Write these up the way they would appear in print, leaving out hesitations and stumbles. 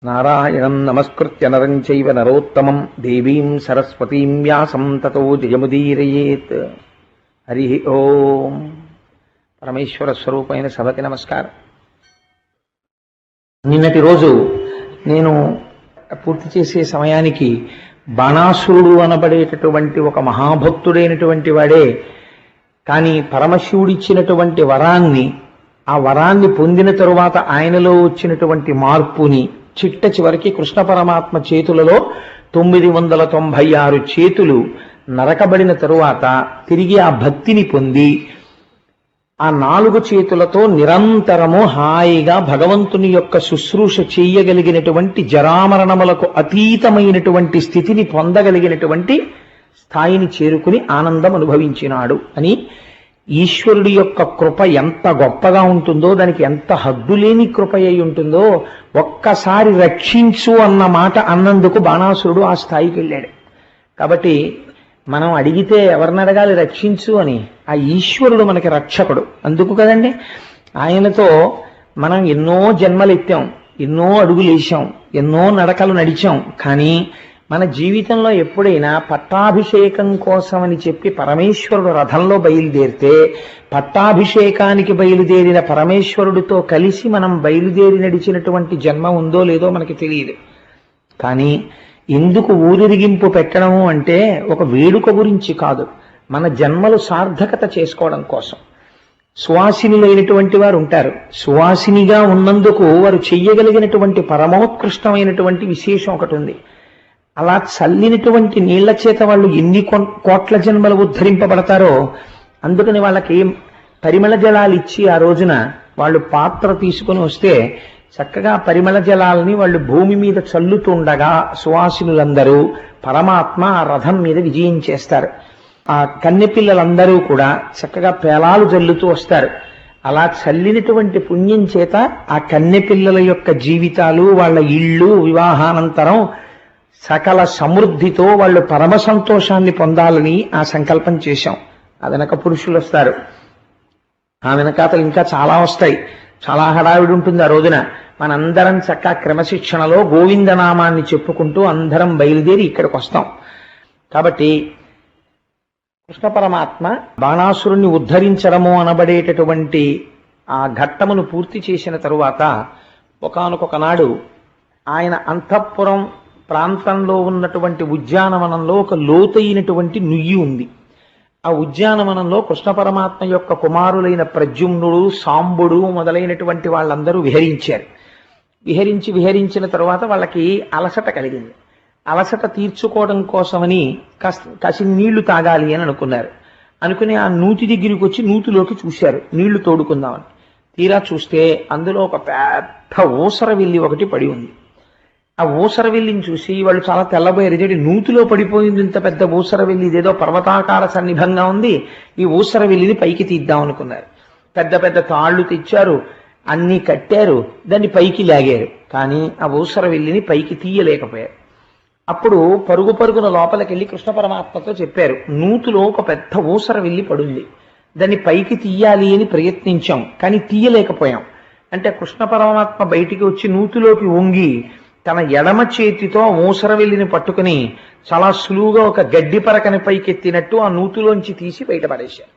నారాయణం నమస్కృత్య నరం చైవ నరోత్తమం దేవీం సరస్వతీం వ్యాసం తతో జయముదీరయేత్. హరి ఓం. పరమేశ్వర స్వరూపమైన సభకి నమస్కారం. నిన్నటి రోజు నేను పూర్తి చేసే సమయానికి బాణాసురుడు అనబడేటటువంటి ఒక మహాభక్తుడైనటువంటి వాడే, కానీ పరమశివుడిచ్చినటువంటి వరాన్ని, ఆ వరాన్ని పొందిన తరువాత ఆయనలో వచ్చినటువంటి మార్పుని చిట్ట చివరికి కృష్ణ పరమాత్మ చేతులలో 996 చేతులు నరకబడిన తరువాత తిరిగి ఆ భక్తిని పొంది ఆ 4 చేతులతో నిరంతరము హాయిగా భగవంతుని యొక్క శుశ్రూష చేయగలిగినటువంటి జరామరణములకు అతీతమైనటువంటి స్థితిని పొందగలిగినటువంటి స్థాయిని చేరుకుని ఆనందం అనుభవించినాడు అని, ఈశ్వరుడి యొక్క కృప ఎంత గొప్పగా ఉంటుందో, దానికి ఎంత హద్దులేని కృప అయి ఉంటుందో, ఒక్కసారి రక్షించు అన్న మాట అన్నందుకు బాణాసురుడు ఆ స్థాయికి వెళ్ళాడు. కాబట్టి మనం అడిగితే ఎవరిని అడగాలి రక్షించు అని? ఆ ఈశ్వరుడు మనకి రక్షకుడు. అందుకు కదండి ఆయనతో మనం ఎన్నో జన్మలు ఎత్తాం, ఎన్నో అడుగులు వేసాం, ఎన్నో నడకలు నడిచాం. కానీ మన జీవితంలో ఎప్పుడైనా పట్టాభిషేకం కోసమని చెప్పి పరమేశ్వరుడు రథంలో బయలుదేరితే, పట్టాభిషేకానికి బయలుదేరిన పరమేశ్వరుడితో కలిసి మనం బయలుదేరి నడిచినటువంటి జన్మ ఉందో లేదో మనకి తెలియదు. కానీ ఎందుకు ఊరిరిగింపు పెట్టడము అంటే ఒక వేడుక గురించి కాదు, మన జన్మలు సార్థకత చేసుకోవడం కోసం. సువాసినులైనటువంటి వారు ఉంటారు, సువాసినిగా ఉన్నందుకు వారు చెయ్యగలిగినటువంటి పరమోత్కృష్టమైనటువంటి విశేషం ఒకటి ఉంది. అలా చల్లినటువంటి నీళ్ల చేత వాళ్ళు ఎన్ని కోట్ల జన్మలు ఉద్ధరింపబడతారో, అందుకని వాళ్ళకి పరిమళ జలాలు ఇచ్చి ఆ రోజున వాళ్ళు పాత్ర తీసుకుని వస్తే చక్కగా పరిమళ జలాలని వాళ్ళు భూమి మీద చల్లుతుండగా సువాసినులందరూ పరమాత్మ ఆ రథం మీద విజయం చేస్తారు. ఆ కన్నెపిల్లలందరూ కూడా చక్కగా పేలాలు జల్లుతూ వస్తారు. అలా చల్లినటువంటి పుణ్యం చేత ఆ కన్నెపిల్లల యొక్క జీవితాలు, వాళ్ళ ఇళ్ళు వివాహానంతరం సకల సమృద్ధితో వాళ్ళు పరమ సంతోషాన్ని పొందాలని ఆ సంకల్పం చేశాం. ఆ వెనక పురుషులు వస్తారు, ఆ వెనకాతలు ఇంకా చాలా వస్తాయి. చాలా హడావిడి ఉంటుంది ఆ రోజున. మనందరం చక్కగా క్రమశిక్షణలో గోవిందనామాన్ని చెప్పుకుంటూ అందరం బయలుదేరి ఇక్కడికి వస్తాం. కాబట్టి కృష్ణ పరమాత్మ బాణాసురుణ్ణి ఉద్ధరించడము అనబడేటటువంటి ఆ ఘట్టమును పూర్తి చేసిన తరువాత ఒకానొక నాడు ఆయన అంతఃపురం ప్రాంతంలో ఉన్నటువంటి ఉద్యానవనంలో ఒక లోతైనటువంటి నుయ్యి ఉంది. ఆ ఉద్యానవనంలో కృష్ణ పరమాత్మ యొక్క కుమారులైన ప్రద్యుమ్నుడు, సాంబుడు మొదలైనటువంటి వాళ్ళందరూ విహరించారు. విహరించిన తరువాత వాళ్ళకి అలసట కలిగింది. అలసట తీర్చుకోవడం కోసమని కాసి నీళ్లు తాగాలి అని అనుకుని ఆ నూతి దగ్గరికి వచ్చి నూతిలోకి చూశారు, నీళ్లు తోడుకుందామని. తీరా చూస్తే అందులో ఒక పెద్ద ఊసర వెల్లి ఒకటి పడి ఉంది. ఆ ఊసర వెల్లిని చూసి వాళ్ళు చాలా తెల్లబోయారు. నూతిలో పడిపోయింది ఇంత పెద్ద ఊసర వెల్లి, ఇదేదో పర్వతాకార సన్నిభంగా ఉంది, ఈ ఊసర వెల్లిని పైకి తీద్దాం అనుకున్నారు. పెద్ద పెద్ద తాళ్లు తెచ్చారు, అన్ని కట్టారు, దాన్ని పైకి లాగారు. కానీ ఆ ఊసర వెల్లిని పైకి తీయలేకపోయారు. అప్పుడు పరుగున లోపలికి వెళ్ళి కృష్ణ పరమాత్మతో చెప్పారు, నూతిలో ఒక పెద్ద ఊసర వెల్లి పడుంది, దాన్ని పైకి తీయాలి అని ప్రయత్నించాం కానీ తీయలేకపోయాం. అంటే కృష్ణ పరమాత్మ బయటికి వచ్చి నూతిలోకి వంగి తన ఎడమ చేతితో ఊసరవెల్లిని పట్టుకుని చాలా సులువుగా ఒక గడ్డి పరకని పైకెత్తినట్టు ఆ నూతిలోంచి తీసి బయటపడేశారు.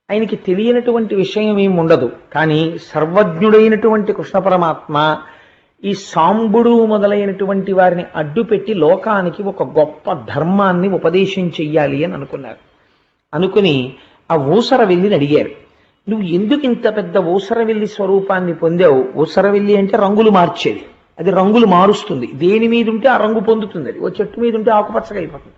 ఆయనకి తెలియనటువంటి విషయం ఏమి ఉండదు. కానీ సర్వజ్ఞుడైనటువంటి కృష్ణ పరమాత్మ ఈ సాంబుడు మొదలైనటువంటి వారిని అడ్డుపెట్టి లోకానికి ఒక గొప్ప ధర్మాన్ని ఉపదేశం చెయ్యాలి అని అనుకుని ఆ ఊసరవెల్లిని అడిగారు, నువ్వు ఎందుకు ఇంత పెద్ద ఊసరవెల్లి స్వరూపాన్ని పొందావు? ఊసరవెల్లి అంటే రంగులు మార్చేది, అది రంగులు మారుస్తుంది. దేని మీద ఉంటే ఆ రంగు పొందుతుంది. అది ఓ చెట్టు మీద ఉంటే ఆకుపచ్చగా వెళ్ళిపోతుంది,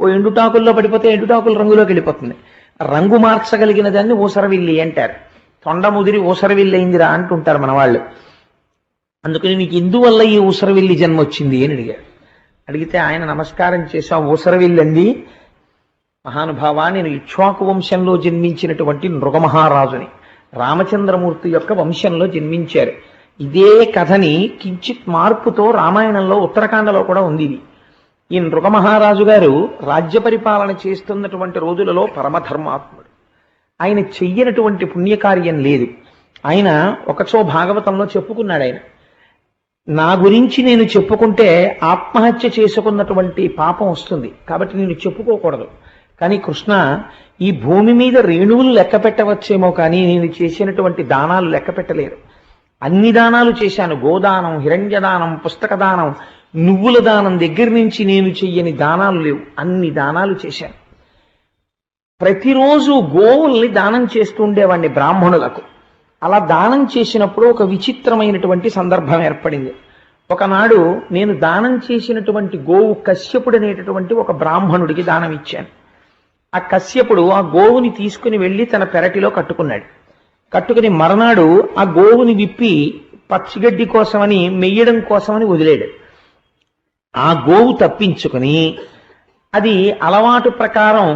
ఓ ఎండుటాకుల్లో పడిపోతే ఎండుటాకుల రంగులోకి వెళ్ళిపోతుంది. రంగు మార్చగలిగిన దాన్ని ఊసరవిల్లి అంటారు. తొండ ముదిరి ఊసరవిల్లి అయిందిరా అంటుంటారు మన వాళ్ళు. అందుకని నీకు ఎందువల్ల ఈ ఊసరవిల్లి జన్మ వచ్చింది అని అడిగితే ఆయన నమస్కారం చేసి, ఆ ఊసరవిల్లి అంది, మహానుభావా, నేను ఇక్ష్వాకు వంశంలో జన్మించినటువంటి నృగమహారాజుని, రామచంద్రమూర్తి యొక్క వంశంలో జన్మించారు. ఇదే కథని కించిత్ మార్పుతో రామాయణంలో ఉత్తరాఖండలో కూడా ఉంది. ఈ నృగమహారాజు గారు రాజ్య పరిపాలన చేస్తున్నటువంటి రోజులలో పరమధర్మాత్ముడు. ఆయన చెయ్యనటువంటి పుణ్యకార్యం లేదు. ఆయన ఒకచో భాగవతంలో చెప్పుకున్నాడు, ఆయన నా గురించి నేను చెప్పుకుంటే ఆత్మహత్య చేసుకున్నటువంటి పాపం వస్తుంది, కాబట్టి నేను చెప్పుకోకూడదు. కానీ కృష్ణ, ఈ భూమి మీద రేణువులు లెక్క పెట్టవచ్చేమో కానీ నేను చేసినటువంటి దానాలు లెక్క పెట్టలేరు. అన్ని దానాలు చేశాను. గోదానం, హిరణ్యదానం, పుస్తక దానం, నువ్వుల దానం దగ్గర నుంచి నేను చెయ్యని దానాలు లేవు. అన్ని దానాలు చేశాను. ప్రతిరోజు గోవుల్ని దానం చేస్తూ ఉండేవాడిని బ్రాహ్మణులకు. అలా దానం చేసినప్పుడు ఒక విచిత్రమైనటువంటి సందర్భం ఏర్పడింది. ఒకనాడు నేను దానం చేసినటువంటి గోవు కశ్యపుడు అనేటటువంటి ఒక బ్రాహ్మణుడికి దానం ఇచ్చాను. ఆ కశ్యపుడు ఆ గోవుని తీసుకుని వెళ్ళి తన పెరటిలో కట్టుకున్నాడు. కట్టుకుని మరనాడు ఆ గోవుని విప్పి పచ్చిగడ్డి కోసమని మెయ్యడం కోసమని వదిలేడు. ఆ గోవు తప్పించుకుని అది అలవాటు ప్రకారం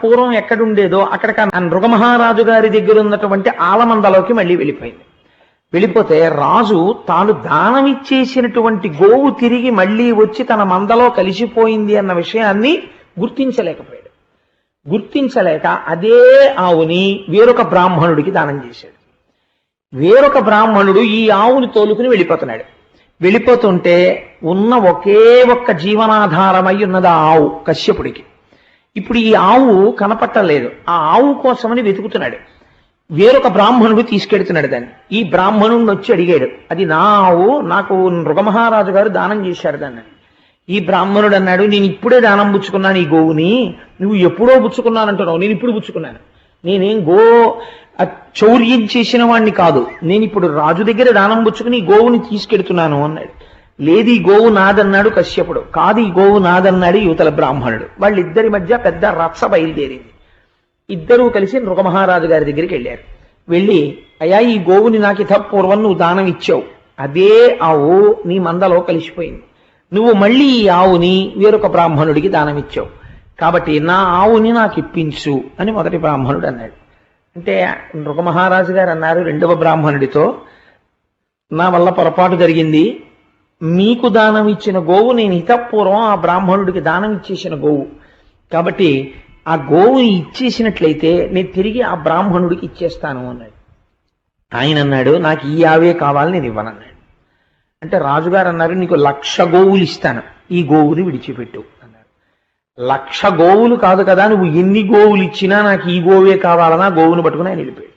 పూర్వం ఎక్కడుండేదో అక్కడికి నృగమహారాజు గారి దగ్గర ఉన్నటువంటి ఆలమందలోకి మళ్ళీ వెళ్ళిపోయింది. వెళ్ళిపోతే రాజు తాను దానం ఇచ్చేసినటువంటి గోవు తిరిగి మళ్ళీ వచ్చి తన మందలో కలిసిపోయింది అన్న విషయాన్ని గుర్తించలేకపోయాడు. గుర్తించలేక అదే ఆవుని వేరొక బ్రాహ్మణుడికి దానం చేశాడు. వేరొక బ్రాహ్మణుడు ఈ ఆవుని తోలుకుని వెళ్ళిపోతున్నాడు. వెళ్ళిపోతుంటే ఉన్న ఒకే ఒక్క జీవనాధారమై ఉన్నది ఆ ఆవు కశ్యపుడికి. ఇప్పుడు ఈ ఆవు కనపట్టలేదు. ఆ ఆవు కోసమని వెతుకుతున్నాడు. వేరొక బ్రాహ్మణుడు తీసుకెడుతున్నాడు దాన్ని. ఈ బ్రాహ్మణుడిని వచ్చి అడిగాడు, అది నా ఆవు, నాకు నృగమహారాజు గారు దానం చేశారు దాన్ని. ఈ బ్రాహ్మణుడు అన్నాడు, నేను ఇప్పుడే దానం పుచ్చుకున్నాను ఈ గోవుని. నువ్వు ఎప్పుడో పుచ్చుకున్నానంటున్నావు, నేను ఇప్పుడు పుచ్చుకున్నాను. నేనేం చౌర్యం చేసిన వాణ్ణి కాదు, నేను ఇప్పుడు రాజు దగ్గర దానం పుచ్చుకుని ఈ గోవుని తీసుకెడుతున్నాను అన్నాడు. లేదు, ఈ గోవు నాదన్నాడు కశ్యపుడు. కాదు, ఈ గోవు నాదన్నాడు యువతల బ్రాహ్మణుడు. వాళ్ళిద్దరి మధ్య పెద్ద రచ్చ బయలుదేరింది. ఇద్దరూ కలిసి నృగమహారాజు గారి దగ్గరికి వెళ్ళారు. వెళ్ళి, అయ్యా, ఈ గోవుని నాకు పూర్వం నువ్వు దానం ఇచ్చావు, అదే ఆవు నీ మందలో కలిసిపోయింది. నువ్వు మళ్ళీ ఈ ఆవుని వేరొక బ్రాహ్మణుడికి దానం ఇచ్చావు, కాబట్టి నా ఆవుని నాకు ఇప్పించు అని మొదటి బ్రాహ్మణుడు అన్నాడు. అంటే నృగమహారాజు గారు అన్నారు రెండవ బ్రాహ్మణుడితో, నా వల్ల పొరపాటు జరిగింది. మీకు దానం ఇచ్చిన గోవు నేను హితపూర్వం ఆ బ్రాహ్మణుడికి దానం ఇచ్చేసిన గోవు, కాబట్టి ఆ గోవుని ఇచ్చేసినట్లయితే నేను తిరిగి ఆ బ్రాహ్మణుడికి ఇచ్చేస్తాను అన్నాడు. ఆయన అన్నాడు, నాకు ఈ ఆవే కావాలి, నేను ఇవ్వనన్నాడు. అంటే రాజుగారు అన్నారు, నీకు 1,00,000 గోవులు ఇస్తాను, ఈ గోవుని విడిచిపెట్టు అన్నారు. 1,00,000 గోవులు కాదు కదా, నువ్వు ఎన్ని గోవులు ఇచ్చినా నాకు ఈ గోవే కావాలన్నా గోవును పట్టుకుని ఆయన వెళ్ళిపోయాడు.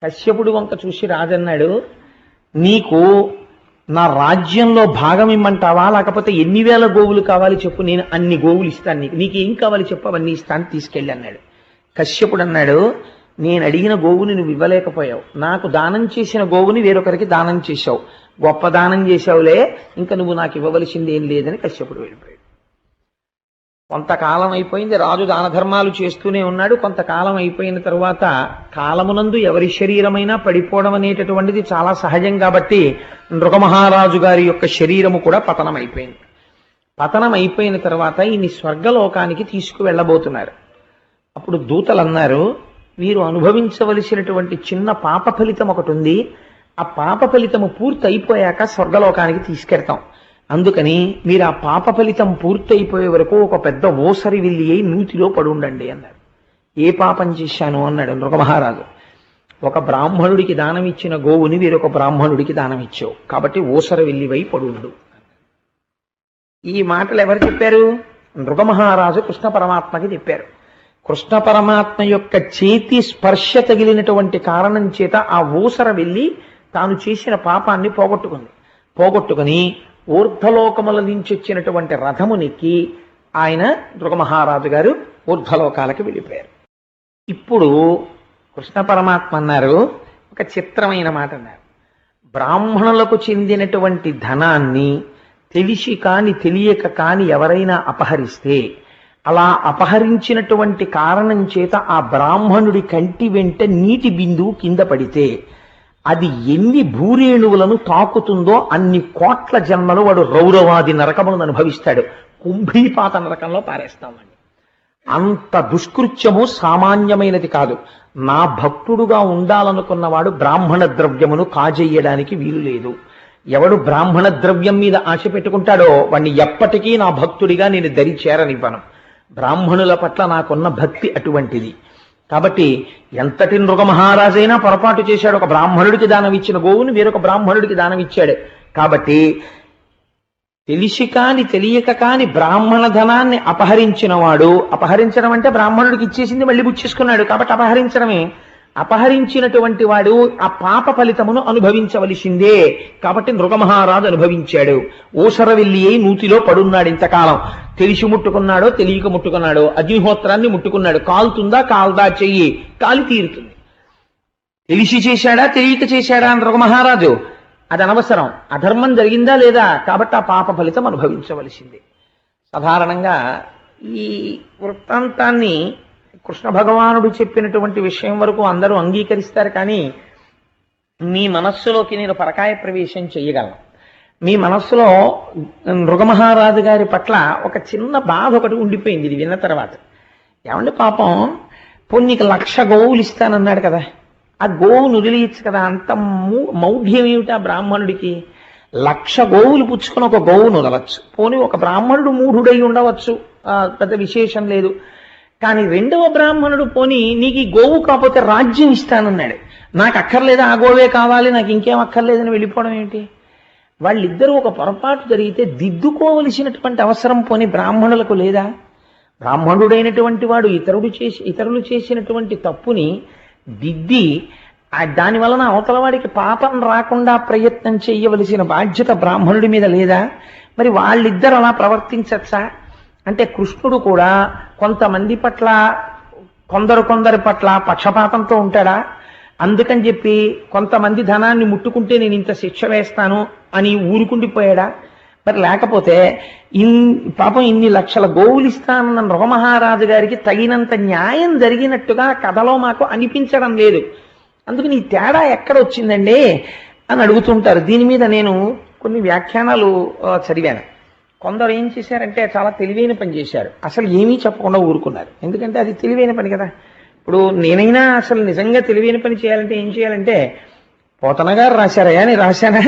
కశ్యపుడు వంక చూసి రాజన్నాడు, నీకు నా రాజ్యంలో భాగం ఇమ్మంటావా, లేకపోతే ఎన్ని వేల గోవులు కావాలి చెప్పు, నేను అన్ని గోవులు ఇస్తాను, నీకేం కావాలి చెప్పు, అవన్నీ ఇస్తాను, తీసుకెళ్ళి అన్నాడు. కశ్యపుడు అన్నాడు, నేను అడిగిన గోవుని నువ్వు ఇవ్వలేకపోయావు, నాకు దానం చేసిన గోవుని వేరొకరికి దానం చేశావు, గొప్ప దానం చేశావులే, ఇంకా నువ్వు నాకు ఇవ్వవలసింది ఏం లేదని కశ్యపుడు వెళ్ళిపోయాడు. కొంతకాలం అయిపోయింది, రాజు దాన ధర్మాలు చేస్తూనే ఉన్నాడు. కొంతకాలం అయిపోయిన తరువాత కాలమునందు ఎవరి శరీరమైనా పడిపోవడం అనేటటువంటిది చాలా సహజం కాబట్టి నృగమహారాజు గారి యొక్క శరీరము కూడా పతనం అయిపోయింది. పతనం అయిపోయిన తర్వాత ఈయన్ని స్వర్గలోకానికి తీసుకువెళ్ళబోతున్నారు. అప్పుడు దూతలు అన్నారు, వీరు అనుభవించవలసినటువంటి చిన్న పాప ఫలితం ఒకటి ఉంది, ఆ పాప ఫలితము పూర్తి అయిపోయాక స్వర్గలోకానికి తీసుకెడతాం, అందుకని మీరు ఆ పాప ఫలితం పూర్తయిపోయే వరకు ఒక పెద్ద ఓసరి విల్లి అయి నూతిలో పడి ఉండండి అన్నారు. ఏ పాపం చేశాను అన్నాడు నృగమహారాజు. ఒక బ్రాహ్మణుడికి దానం ఇచ్చిన గోవుని వేరొక బ్రాహ్మణుడికి దానం ఇచ్చావు, కాబట్టి ఓసర విల్లివై పడుండు. ఈ మాటలు ఎవరు చెప్పారు? నృగమహారాజు కృష్ణ పరమాత్మకి చెప్పారు. కృష్ణ పరమాత్మ యొక్క చేతి స్పర్శ తగిలినటువంటి కారణం చేత ఆ ఊసర వెళ్ళి తాను చేసిన పాపాన్ని పోగొట్టుకుని ఊర్ధ్వలోకముల నుంచి వచ్చినటువంటి రథమునికి ఆయన నృగమహారాజు గారు ఊర్ధ్వలోకాలకి వెళ్ళిపోయారు. ఇప్పుడు కృష్ణ పరమాత్మ అన్నారు, ఒక చిత్రమైన మాట అన్నారు, బ్రాహ్మణులకు చెందినటువంటి ధనాన్ని తెలిసి కాని తెలియక కాని ఎవరైనా అపహరిస్తే, అలా అపహరించినటువంటి కారణం చేత ఆ బ్రాహ్మణుడి కంటి వెంట నీటి బిందువు కింద పడితే అది ఎన్ని భూరేణువులను తాకుతుందో అన్ని కోట్ల జన్మలు వాడు రౌరవాది నరకములను అనుభవిస్తాడు, కుంభీపాత నరకంలో పారేస్తామండి. అంత దుష్కృత్యము సామాన్యమైనది కాదు. నా భక్తుడుగా ఉండాలనుకున్నవాడు బ్రాహ్మణ ద్రవ్యమును కాజేయడానికి వీలు లేదు. ఎవడు బ్రాహ్మణ ద్రవ్యం మీద ఆశ పెట్టుకుంటాడో వాణ్ణి ఎప్పటికీ నా భక్తుడిగా నేను దరి చేరనివ్వను. బ్రాహ్మణుల పట్ల నాకున్న భక్తి అటువంటిది. కాబట్టి ఎంతటి నృగమహారాజైనా పొరపాటు చేశాడు. ఒక బ్రాహ్మణుడికి దానం ఇచ్చిన గోవుని వేరొక బ్రాహ్మణుడికి దానం ఇచ్చాడు. కాబట్టి తెలిసి కాని తెలియక కాని బ్రాహ్మణ ధనాన్ని అపహరించిన వాడు, అపహరించడం అంటే బ్రాహ్మణుడికి ఇచ్చేసింది మళ్ళీ పుచ్చేసుకున్నాడు కాబట్టి అపహరించడమే, అపహరించినటువంటి వాడు ఆ పాప ఫలితమును అనుభవించవలసిందే. కాబట్టి నృగమహారాజు అనుభవించాడు. ఊసరవెల్లి అయి నూతిలో పడున్నాడు ఇంతకాలం. తెలిసి ముట్టుకున్నాడో తెలియక ముట్టుకున్నాడో అగ్నిహోత్రాన్ని ముట్టుకున్నాడు. కాలుతుందా కాల్దా చెయ్యి, కాలి తీరుతుంది. తెలిసి చేశాడా తెలియక చేశాడా నృగమహారాజు, అది అనవసరం. అధర్మం జరిగిందా లేదా, కాబట్టి ఆ పాప ఫలితం అనుభవించవలసిందే. సాధారణంగా ఈ వృత్తాంతాన్ని కృష్ణ భగవానుడు చెప్పినటువంటి విషయం వరకు అందరూ అంగీకరిస్తారు. కానీ మీ మనస్సులోకి నేను పరకాయ ప్రవేశం చెయ్యగలను. మీ మనస్సులో నృగమహారాజు గారి పట్ల ఒక చిన్న బాధ ఒకటి ఉండిపోయింది ఇది విన్న తర్వాత. ఏమంటే పాపం నీకు 1,00,000 గోవులు ఇస్తానన్నాడు కదా, ఆ గోవును వదిలేయచ్చు కదా, అంత మౌఢ్యం ఏమిటి ఆ బ్రాహ్మణుడికి? 1,00,000 గోవులు పుచ్చుకొని ఒక గోవును వదలచ్చు. పోనీ ఒక బ్రాహ్మణుడు మూఢుడై ఉండవచ్చు, పెద్ద విశేషం లేదు. కానీ రెండవ బ్రాహ్మణుడు పోనీ నీకు ఈ గోవు కాకపోతే రాజ్యం ఇస్తానన్నాడు. నాకు అక్కర్లేదా, ఆ గోవే కావాలి, నాకు ఇంకేం అక్కర్లేదని వెళ్ళిపోవడం ఏమిటి? వాళ్ళిద్దరూ ఒక పొరపాటు జరిగితే దిద్దుకోవలసినటువంటి అవసరం పోనీ బ్రాహ్మణులకు లేదా? బ్రాహ్మణుడైనటువంటి వాడు ఇతరులు చేసినటువంటి తప్పుని దిద్ది దాని వలన అవతల వాడికి పాపం రాకుండా ప్రయత్నం చేయవలసిన బాధ్యత బ్రాహ్మణుడి మీద లేదా? మరి వాళ్ళిద్దరు అలా ప్రవర్తించచ్చా? అంటే కృష్ణుడు కూడా కొంతమంది పట్ల కొందరి పట్ల పక్షపాతంతో ఉంటాడా? అందుకని చెప్పి కొంతమంది ధనాన్ని ముట్టుకుంటే నేను ఇంత శిక్ష వేస్తాను అని ఊరుకుండిపోయాడా? మరి లేకపోతే పాపం ఇన్ని 1,00,000 గోవులు ఇస్తానన్న నృగమహారాజు గారికి తగినంత న్యాయం జరిగినట్టుగా కథలో మాకు అనిపించడం లేదు. అందుకని ఈ తేడా ఎక్కడ వచ్చిందండి అని అడుగుతుంటారు. దీని మీద నేను కొన్ని వ్యాఖ్యానాలు చదివాను. కొందరు ఏం చేశారంటే చాలా తెలివైన పని చేశారు, అసలు ఏమీ చెప్పకుండా ఊరుకున్నారు. ఎందుకంటే అది తెలివైన పని కదా. ఇప్పుడు నేనైనా అసలు నిజంగా తెలివైన పని చేయాలంటే ఏం చేయాలంటే, పోతన గారు రాశారయ్యా, నేను రాశానా?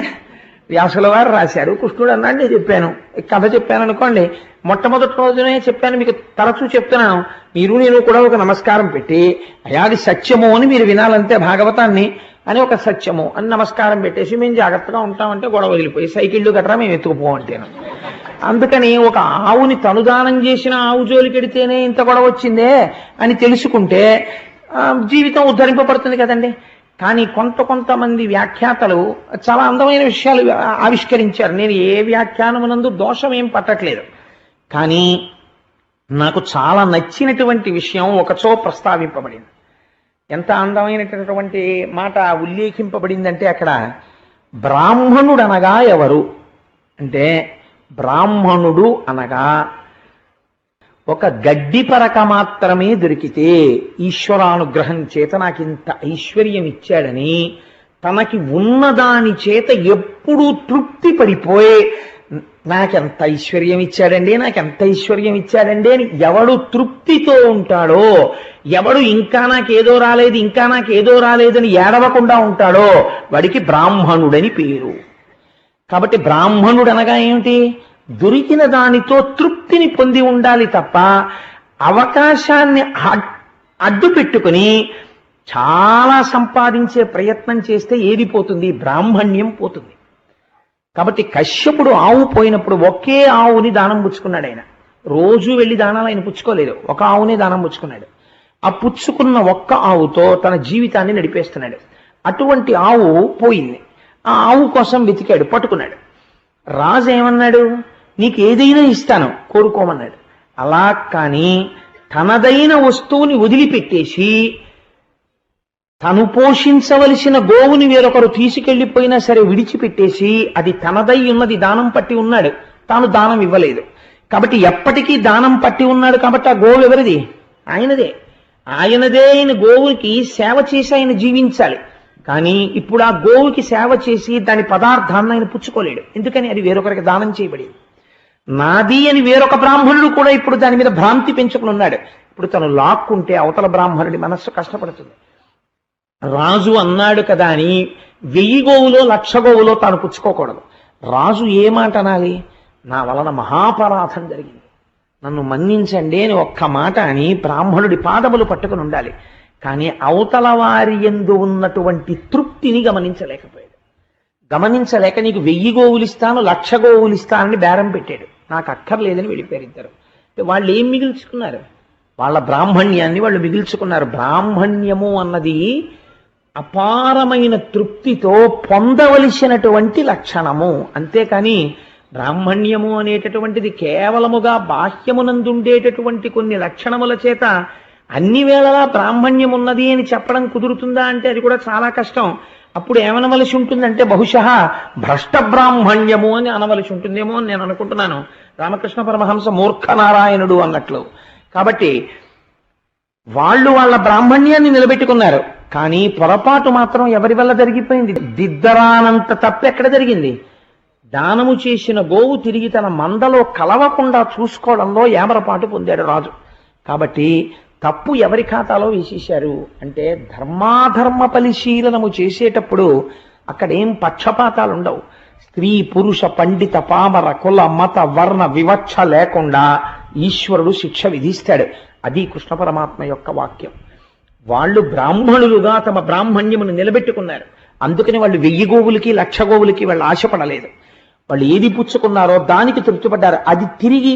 వ్యాసుల వారు రాశారు, కృష్ణుడు అన్నాడు, నేను చెప్పాను, కథ చెప్పాను అనుకోండి. మొట్టమొదటి రోజునే చెప్పాను, మీకు తరచూ చెప్తున్నాను. మీరు నేను కూడా ఒక నమస్కారం పెట్టి అయ్యా అది సత్యము అని మీరు వినాలంటే భాగవతాన్ని అని ఒక సత్యము అని నమస్కారం పెట్టేసి మేము జాగ్రత్తగా ఉంటామంటే గొడవ వదిలిపోయి సైకిళ్ళు గట్రా మేము ఎత్తుకుపోవంటేను. అందుకని ఒక ఆవుని తనుదానం చేసిన ఆవు జోలికెడితేనే ఇంత గొడవ వచ్చిందే అని తెలుసుకుంటే జీవితం ఉద్ధరింపబడుతుంది కదండి. కానీ కొంతమంది వ్యాఖ్యాతలు చాలా అందమైన విషయాలు ఆవిష్కరించారు. నేను ఏ వ్యాఖ్యానమునందు దోషం ఏం పట్టట్లేదు. కానీ నాకు చాలా నచ్చినటువంటి విషయం ఒకచో ప్రస్తావింపబడింది. ఎంత అందమైనటువంటి మాట ఉల్లేఖింపబడిందంటే, అక్కడ బ్రాహ్మణుడు అనగా ఎవరు అంటే, బ్రాహ్మణుడు అనగా ఒక గడ్డి పరక మాత్రమే దొరికితే ఈశ్వరానుగ్రహం చేత నాకింత ఐశ్వర్యం ఇచ్చాడని తనకి ఉన్నదాని చేత ఎప్పుడూ తృప్తి పడిపోయి నాకెంత ఐశ్వర్యం ఇచ్చాడండి అని ఎవడు తృప్తితో ఉంటాడో, ఎవడు ఇంకా నాకేదో రాలేదని ఏడవకుండా ఉంటాడో వాడికి బ్రాహ్మణుడని పేరు. కాబట్టి బ్రాహ్మణుడు అనగా ఏమిటి? దొరికిన దానితో తృప్తిని పొంది ఉండాలి తప్ప అవకాశాన్ని అడ్డు పెట్టుకుని చాలా సంపాదించే ప్రయత్నం చేస్తే ఏది పోతుంది? బ్రాహ్మణ్యం పోతుంది. కాబట్టి కశ్యపుడు ఆవు పోయినప్పుడు ఒకే ఆవుని దానం పుచ్చుకున్నాడు. ఆయన రోజు వెళ్ళి దానాలు ఆయన పుచ్చుకోలేదు, ఒక ఆవునే దానం పుచ్చుకున్నాడు. ఆ పుచ్చుకున్న ఒక్క ఆవుతో తన జీవితాన్ని నడిపేస్తున్నాడు. అటువంటి ఆవు పోయింది. ఆ ఆవు కోసం వెతికాడు, పట్టుకున్నాడు. రాజు ఏమన్నాడు? నీకు ఏదైనా ఇస్తాను, కోరుకోమన్నాడు. అలా కానీ తనదైన వస్తువుని వదిలిపెట్టేసి తను పోషించవలసిన గోవుని వేరొకరు తీసుకెళ్లిపోయినా సరే విడిచిపెట్టేసి అది తనదై ఉన్నది దానం పట్టి ఉన్నాడు, తాను దానం ఇవ్వలేదు. కాబట్టి ఎప్పటికీ దానం పట్టి ఉన్నాడు. కాబట్టి ఆ గోవు ఎవరిది? ఆయనదే. ఆయన గోవుకి సేవ చేసి ఆయన జీవించాలి. కానీ ఇప్పుడు ఆ గోవుకి సేవ చేసి దాని పదార్థాన్ని ఆయన పుచ్చుకోలేడు. ఎందుకని? అది వేరొకరికి దానం చేయబడింది. నాది అని వేరొక బ్రాహ్మణుడు కూడా ఇప్పుడు దాని మీద భ్రాంతి పెంచుకుని ఉన్నాడు. ఇప్పుడు తను లాక్కుంటే అవతల బ్రాహ్మణుడి మనస్సు కష్టపడుతుంది. రాజు అన్నాడు కదా అని 1000 గోవులో 1,00,000 గోవులో తాను పుచ్చుకోకూడదు. రాజు ఏ మాట అనాలి? నా వలన మహాపరాధం జరిగింది, నన్ను మన్నించండి అని ఒక్క మాట అని బ్రాహ్మణుడి పాదములు పట్టుకుని ఉండాలి. కానీ అవతల వారి యందు ఉన్నటువంటి తృప్తిని గమనించలేకపోయాడు. గమనించలేక నీకు 1000 గోవులు ఇస్తాను 1,00,000 గోవులు ఇస్తానని బేరం పెట్టాడు. నాకు అక్కర్లేదని వెళ్ళిపోయారు ఇద్దరు. వాళ్ళు ఏం మిగిల్చుకున్నారు? వాళ్ళ బ్రాహ్మణ్యాన్ని వాళ్ళు మిగిల్చుకున్నారు. బ్రాహ్మణ్యము అన్నది అపారమైన తృప్తితో పొందవలసినటువంటి లక్షణము. అంతేకాని బ్రాహ్మణ్యము అనేటటువంటిది కేవలముగా బాహ్యమునందుండేటటువంటి కొన్ని లక్షణముల చేత అన్ని వేళలా బ్రాహ్మణ్యం ఉన్నది అని చెప్పడం కుదురుతుందా అంటే అది కూడా చాలా కష్టం. అప్పుడు ఏమనవలసి ఉంటుందంటే బహుశः భ్రష్ట బ్రాహ్మణ్యము అని అనవలసి ఉంటుందేమో అని నేను అనుకుంటున్నాను. రామకృష్ణ పరమహంస మూర్ఖనారాయణుడు అన్నట్లు. కాబట్టి వాళ్ళు వాళ్ళ బ్రాహ్మణ్యాన్ని నిలబెట్టుకున్నారు. కానీ పొరపాటు మాత్రం ఎవరి వల్ల జరిగిపోయింది? దిద్దరానంత తప్పు ఎక్కడ జరిగింది? దానము చేసిన గోవు తిరిగి తన మందలో కలవకుండా చూసుకోవడంలో ఏమరపాటు పొందాడు రాజు. కాబట్టి తప్పు ఎవరి ఖాతాలో వేసేశారు అంటే ధర్మాధర్మ పరిశీలనము చేసేటప్పుడు అక్కడేం పక్షపాతాలు ఉండవు. స్త్రీ పురుష పండిత పామర కుల మత వర్ణ వివక్ష లేకుండా ఈశ్వరుడు శిక్ష విధిస్తాడు. అది కృష్ణ పరమాత్మ యొక్క వాక్యం. వాళ్ళు బ్రాహ్మణులుగా తమ బ్రాహ్మణ్యమును నిలబెట్టుకున్నారు. అందుకని వాళ్ళు 1000 గోవులకి 1,00,000 గోవులకి వాళ్ళు ఆశపడలేదు. వాళ్ళు ఏది పుచ్చుకున్నారో దానికి తృప్తిపడ్డారు. అది తిరిగి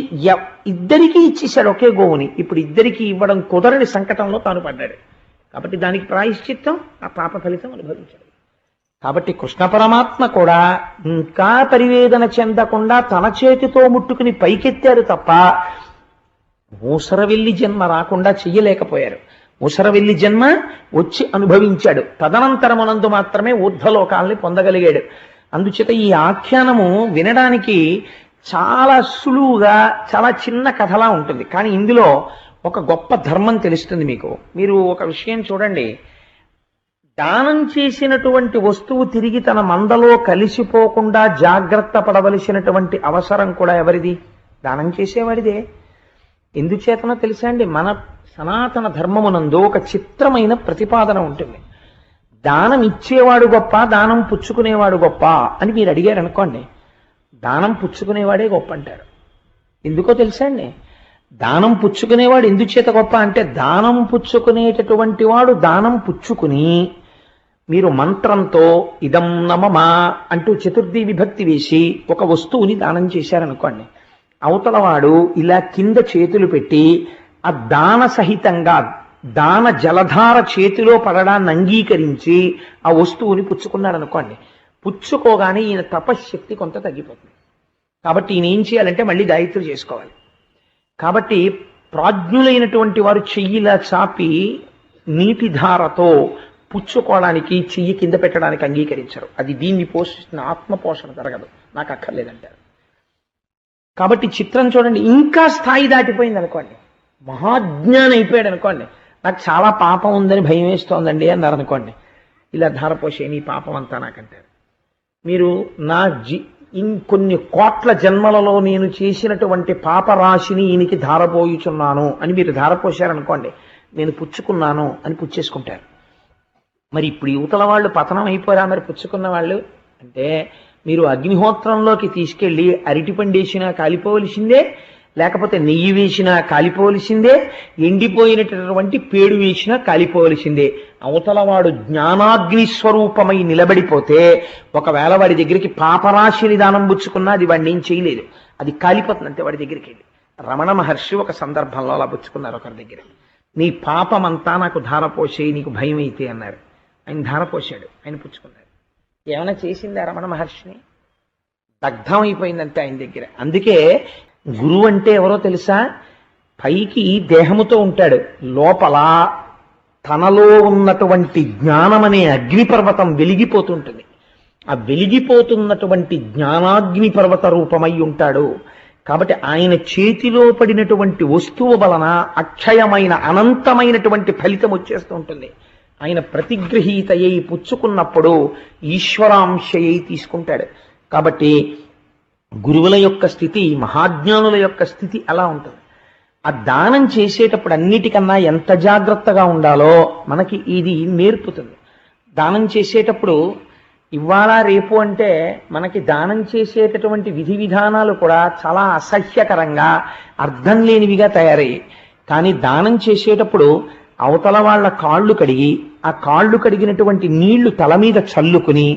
ఇద్దరికీ ఇచ్చేశాడు ఒకే గోవుని. ఇప్పుడు ఇద్దరికి ఇవ్వడం కుదరని సంకటంలో తాను పడ్డాడు. కాబట్టి దానికి ప్రాయశ్చిత్తం ఆ పాప ఫలితం అనుభవించాడు. కాబట్టి కృష్ణ పరమాత్మ కూడా ఇంకా పరివేదన చెందకుండా తన చేతితో ముట్టుకుని పైకెత్తారు తప్ప ఊసరవెల్లి జన్మ రాకుండా చెయ్యలేకపోయారు. ఊసరవెల్లి జన్మ వచ్చి అనుభవించాడు. తదనంతరమునందు మాత్రమే ఊర్ధ్వలోకాల్ని పొందగలిగాడు. అందుచేత ఈ ఆఖ్యానము వినడానికి చాలా సులువుగా చాలా చిన్న కథలా ఉంటుంది. కానీ ఇందులో ఒక గొప్ప ధర్మం తెలుస్తుంది మీకు. మీరు ఒక విషయం చూడండి. దానం చేసినటువంటి వస్తువు తిరిగి తన మందలో కలిసిపోకుండా జాగ్రత్త పడవలసినటువంటి అవసరం కూడా ఎవరిది? దానం చేసేవాడిదే. ఎందుచేతనో తెలుసా అండి? మన సనాతన ధర్మమునందు ఒక చిత్రమైన ప్రతిపాదన ఉంటుంది. దానం ఇచ్చేవాడు గొప్ప, దానం పుచ్చుకునేవాడు గొప్ప అని మీరు అడిగారు అనుకోండి, దానం పుచ్చుకునేవాడే గొప్ప అంటారు. ఎందుకో తెలుసా అండి? దానం పుచ్చుకునేవాడు ఎందుచేత గొప్ప అంటే, దానం పుచ్చుకునేటటువంటి వాడు దానం పుచ్చుకుని మీరు మంత్రంతో ఇదం నమమా అంటూ చతుర్థి విభక్తి వేసి ఒక వస్తువుని దానం చేశారనుకోండి, అవతలవాడు ఇలా కింద చేతులు పెట్టి ఆ దాన సహితంగా దాన జలధార చేతిలో పడడాన్ని అంగీకరించి ఆ వస్తువుని పుచ్చుకున్నాడు అనుకోండి, పుచ్చుకోగానే ఈయన తపశ్శక్తి కొంత తగ్గిపోతుంది. కాబట్టి ఈయన ఏం చేయాలంటే మళ్ళీ గాయత్రి చేసుకోవాలి. కాబట్టి ప్రాజ్ఞులైనటువంటి వారు చెయ్యిలా చాపి నీటి ధారతో పుచ్చుకోవడానికి చెయ్యి కింద పెట్టడానికి అంగీకరించరు. అది దీన్ని పోషిస్తున్న ఆత్మ పోషణ జరగదు, నాకు అక్కర్లేదంటారు. కాబట్టి చిత్రం చూడండి, ఇంకా స్థాయి దాటిపోయింది అనుకోండి, మహాజ్ఞానం అయిపోయాడు అనుకోండి, నాకు చాలా పాపం ఉందని భయం వేస్తోందండి అన్నారు అనుకోండి, ఇలా ధారపోసే నీ పాపం అంతా నాకంటారు. మీరు నా కొన్ని కోట్ల జన్మలలో నేను చేసినటువంటి పాపరాశిని ఈయనకి ధారపోయుచున్నాను అని మీరు ధారపోశారనుకోండి, నేను పుచ్చుకున్నాను అని పుచ్చేసుకుంటారు. మరి ఇప్పుడు యువతల వాళ్ళు పతనం అయిపోరా మరి పుచ్చుకున్న వాళ్ళు అంటే, మీరు అగ్నిహోత్రంలోకి తీసుకెళ్లి అరటిపండేసినా కాలిపోవలసిందే, లేకపోతే నెయ్యి వేసినా కాలిపోవలసిందే, ఎండిపోయినటువంటి పేడు వేసినా కాలిపోవలసిందే. అవతలవాడు జ్ఞానాగ్ని స్వరూపమై నిలబడిపోతే ఒకవేళ వాడి దగ్గరికి పాపరాశిని దానం పుచ్చుకున్నా అది వాడిని ఏం చేయలేదు, అది కాలిపోతుంది అంతే వాడి దగ్గరికి వెళ్ళి. రమణ మహర్షి ఒక సందర్భంలో అలా పుచ్చుకున్నారు ఒకరి దగ్గర. నీ పాపమంతా నాకు ధారపోసే, నీకు భయం అయితే అన్నారు. ఆయన ధారపోసాడు, ఆయన పుచ్చుకున్నారు. ఏమైనా చేసిందా రమణ మహర్షిని? దగ్ధం అయిపోయిందంటే ఆయన దగ్గర. అందుకే గురువు అంటే ఎవరో తెలుసా? పైకి దేహముతో ఉంటాడు, లోపల తనలో ఉన్నటువంటి జ్ఞానం అనే అగ్నిపర్వతం వెలిగిపోతుంటుంది. ఆ వెలిగిపోతున్నటువంటి జ్ఞానాగ్ని పర్వత రూపమై ఉంటాడు. కాబట్టి ఆయన చేతిలో పడినటువంటి వస్తువు వలన అక్షయమైన అనంతమైనటువంటి ఫలితం వచ్చేస్తూ ఉంటుంది. ఆయన ప్రతిగ్రహీతయ్యి పుచ్చుకున్నప్పుడు ఈశ్వరాంశయ్యి తీసుకుంటాడు. కాబట్టి గురువుల యొక్క స్థితి, మహాజ్ఞానుల యొక్క స్థితి అలా ఉంటుంది. ఆ దానం చేసేటప్పుడు అన్నిటికన్నా ఎంత జాగ్రత్తగా ఉండాలో మనకి ఇది నేర్పుతుంది. దానం చేసేటప్పుడు ఇవాళ రేపు అంటే మనకి దానం చేసేటటువంటి విధి విధానాలు కూడా చాలా అసహ్యకరంగా అర్థం లేనివిగా తయారయ్యాయి. కానీ దానం చేసేటప్పుడు అవతల వాళ్ళ కాళ్ళు కడిగి, ఆ కాళ్ళు కడిగినటువంటి నీళ్లు తల మీద చల్లుకుని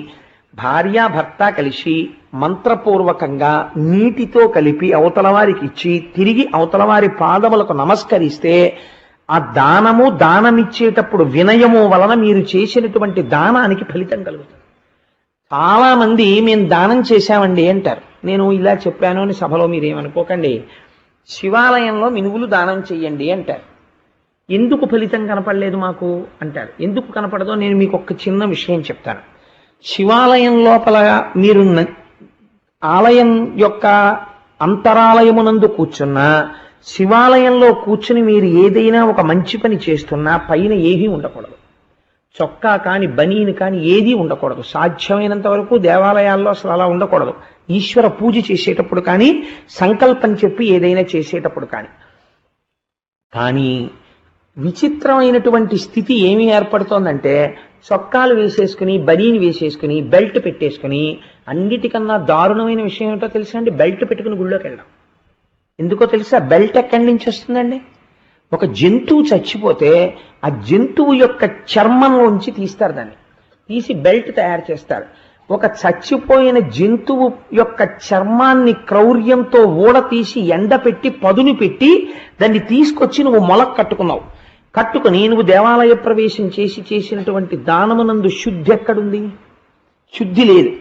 భార్యాభర్త కలిసి మంత్రపూర్వకంగా నీటితో కలిపి అవతల వారికి ఇచ్చి తిరిగి అవతల వారి పాదములకు నమస్కరిస్తే ఆ దానము దానమిచ్చేటప్పుడు వినయము వలన మీరు చేసినటువంటి దానానికి ఫలితం కలుగుతుంది. చాలా మంది మేము దానం చేశామండి అంటారు. నేను ఇలా చెప్పాను అని సభలో మీరేమనుకోకండి. శివాలయంలో మినువులు దానం చెయ్యండి అంటారు. ఎందుకు ఫలితం కనపడలేదు మాకు అంటారు. ఎందుకు కనపడదో నేను మీకు ఒక చిన్న విషయం చెప్తాను. శివాలయం లోపల మీరు ఆలయం యొక్క అంతరాలయమునందు కూర్చున్నా, శివాలయంలో కూర్చుని మీరు ఏదైనా ఒక మంచి పని చేస్తున్నా పైన ఏమీ ఉండకూడదు. చొక్కా కాని బనీని కాని ఏదీ ఉండకూడదు. సాధ్యమైనంత వరకు దేవాలయాల్లో అసలు అలా ఉండకూడదు. ఈశ్వర పూజ చేసేటప్పుడు కానీ, సంకల్పం చెప్పి ఏదైనా చేసేటప్పుడు కానీ విచిత్రమైనటువంటి స్థితి ఏమి ఏర్పడుతోందంటే, చొక్కాలు వేసేసుకుని బనీని వేసేసుకుని బెల్ట్ పెట్టేసుకుని, అన్నిటికన్నా దారుణమైన విషయం ఏమిటో తెలుసా అండి? బెల్ట్ పెట్టుకుని గుళ్ళోకి వెళ్ళడం. ఎందుకో తెలుసా? బెల్ట్ ఎక్కడి నుంచి వస్తుందండి? ఒక జంతువు చచ్చిపోతే ఆ జంతువు యొక్క చర్మంలోంచి తీస్తారు, దాన్ని తీసి బెల్ట్ తయారు చేస్తారు. ఒక చచ్చిపోయిన జంతువు యొక్క చర్మాన్ని క్రౌర్యంతో ఊడతీసి ఎండపెట్టి పదును పెట్టి దాన్ని తీసుకొచ్చి నువ్వు మొలకు కట్టుకుని నువ్వు దేవాలయ ప్రవేశం చేసినటువంటి దానమునందు శుద్ధి ఎక్కడుంది? శుద్ధి లేదు.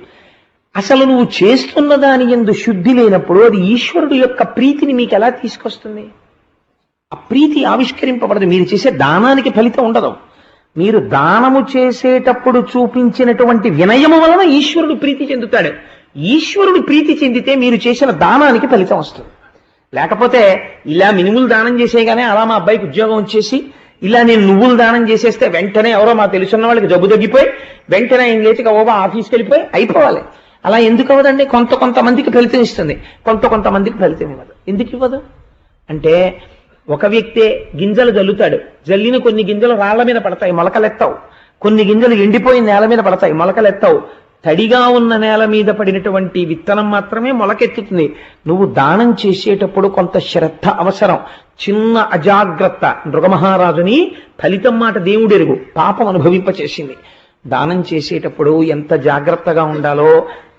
అసలు నువ్వు చేస్తున్న దాని యందు శుద్ధి లేనప్పుడు అది ఈశ్వరుడు యొక్క ప్రీతిని మీకు ఎలా తీసుకొస్తుంది? ఆ ప్రీతి ఆవిష్కరింపబడదు. మీరు చేసే దానానికి ఫలితం ఉండదు. మీరు దానము చేసేటప్పుడు చూపించినటువంటి వినయము వలన ఈశ్వరుడు ప్రీతి చెందుతాడు. ఈశ్వరుడు ప్రీతి చెందితే మీరు చేసిన దానానికి ఫలితం వస్తుంది. లేకపోతే ఇలా మినుములు దానం చేసేగానే అలా మా అబ్బాయికి ఉద్యోగం వచ్చేసి, ఇలా నేను నువ్వులు దానం చేసేస్తే వెంటనే ఎవరో మా తెలుసున్న వాళ్ళకి జబ్బు తగ్గిపోయి వెంటనే ఆయన లేచి ఓబా ఆఫీస్కి వెళ్ళిపోయి అయిపోవాలి. అలా ఎందుకు అవ్వదండి? కొంతమందికి ఫలితం ఇస్తుంది, కొంతమందికి ఫలితం ఇవ్వదు. ఎందుకు ఇవ్వదు అంటే, ఒక వ్యక్తే గింజలు జల్లుతాడు, జల్లిన కొన్ని గింజలు రాళ్ల మీద పడతాయి, మొలకలెత్తావు. కొన్ని గింజలు ఎండిపోయిన నేల మీద పడతాయి, మొలకలెత్తావు. తడిగా ఉన్న నేల మీద పడినటువంటి విత్తనం మాత్రమే మొలకెత్తుతుంది. నువ్వు దానం చేసేటప్పుడు కొంత శ్రద్ధ అవసరం. చిన్న అజాగ్రత్త నృగమహారాజుని ఫలితం మాట దేవుడెరుగు, పాపం అనుభవింపచేసింది. దానం చేసేటప్పుడు ఎంత జాగ్రత్తగా ఉండాలో,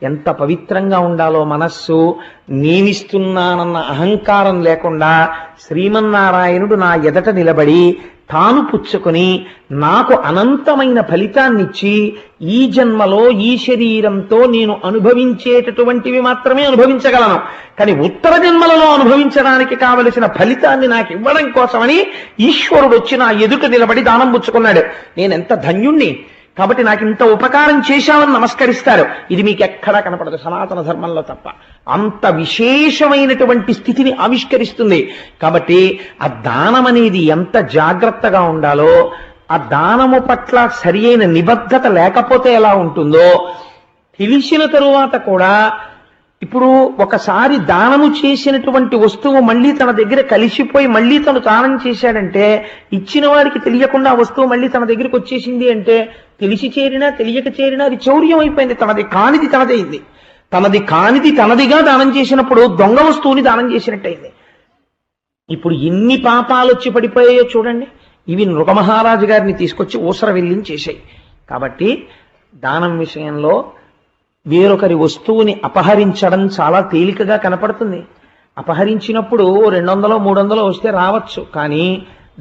ఎంత పవిత్రంగా ఉండాలో మనస్సు. నేనిస్తున్నానన్న అహంకారం లేకుండా శ్రీమన్నారాయణుడు నా ఎదట నిలబడి తాను పుచ్చుకొని నాకు అనంతమైన ఫలితాన్నిచ్చి ఈ జన్మలో ఈ శరీరంతో నేను అనుభవించేటటువంటివి మాత్రమే అనుభవించగలను, కానీ ఉత్తర జన్మలలో అనుభవించడానికి కావలసిన ఫలితాన్ని నాకు ఇవ్వడం కోసమని ఈశ్వరుడు వచ్చి నా ఎదుట నిలబడి దానం పుచ్చుకున్నాడు. నేనెంత ధన్యుణ్ణి, కాబట్టి నాకు ఇంత ఉపకారం చేశామని నమస్కరిస్తారు. ఇది మీకు ఎక్కడా కనపడదు, సనాతన ధర్మంలో తప్ప. అంత విశేషమైనటువంటి స్థితిని ఆవిష్కరిస్తుంది. కాబట్టి ఆ దానం అనేది ఎంత జాగ్రత్తగా ఉండాలో, ఆ దానము పట్ల సరి అయిన నిబద్ధత లేకపోతే ఎలా ఉంటుందో తెలిసిన తరువాత కూడా, ఇప్పుడు ఒకసారి దానము చేసినటువంటి వస్తువు మళ్ళీ తన దగ్గర కలిసిపోయి మళ్ళీ తను దానం చేశాడంటే, ఇచ్చిన వాడికి తెలియకుండా ఆ వస్తువు మళ్ళీ తన దగ్గరికి వచ్చేసింది అంటే, తెలిసి చేరినా తెలియక చేరినా అది చౌర్యం అయిపోయింది. తనది కానిది తనదైంది. తనది కానిది తనదిగా దానం చేసినప్పుడు దొంగ వస్తువుని దానం చేసినట్టయింది. ఇప్పుడు ఎన్ని పాపాలు వచ్చి పడిపోయాయో చూడండి. ఇవి నృగమహారాజు గారిని తీసుకొచ్చి ఊసర వెళ్ళిని చేశాయి. కాబట్టి దానం విషయంలో వేరొకరి వస్తువుని అపహరించడం చాలా తేలికగా కనపడుతుంది. అపహరించినప్పుడు 200 300 వస్తే రావచ్చు, కానీ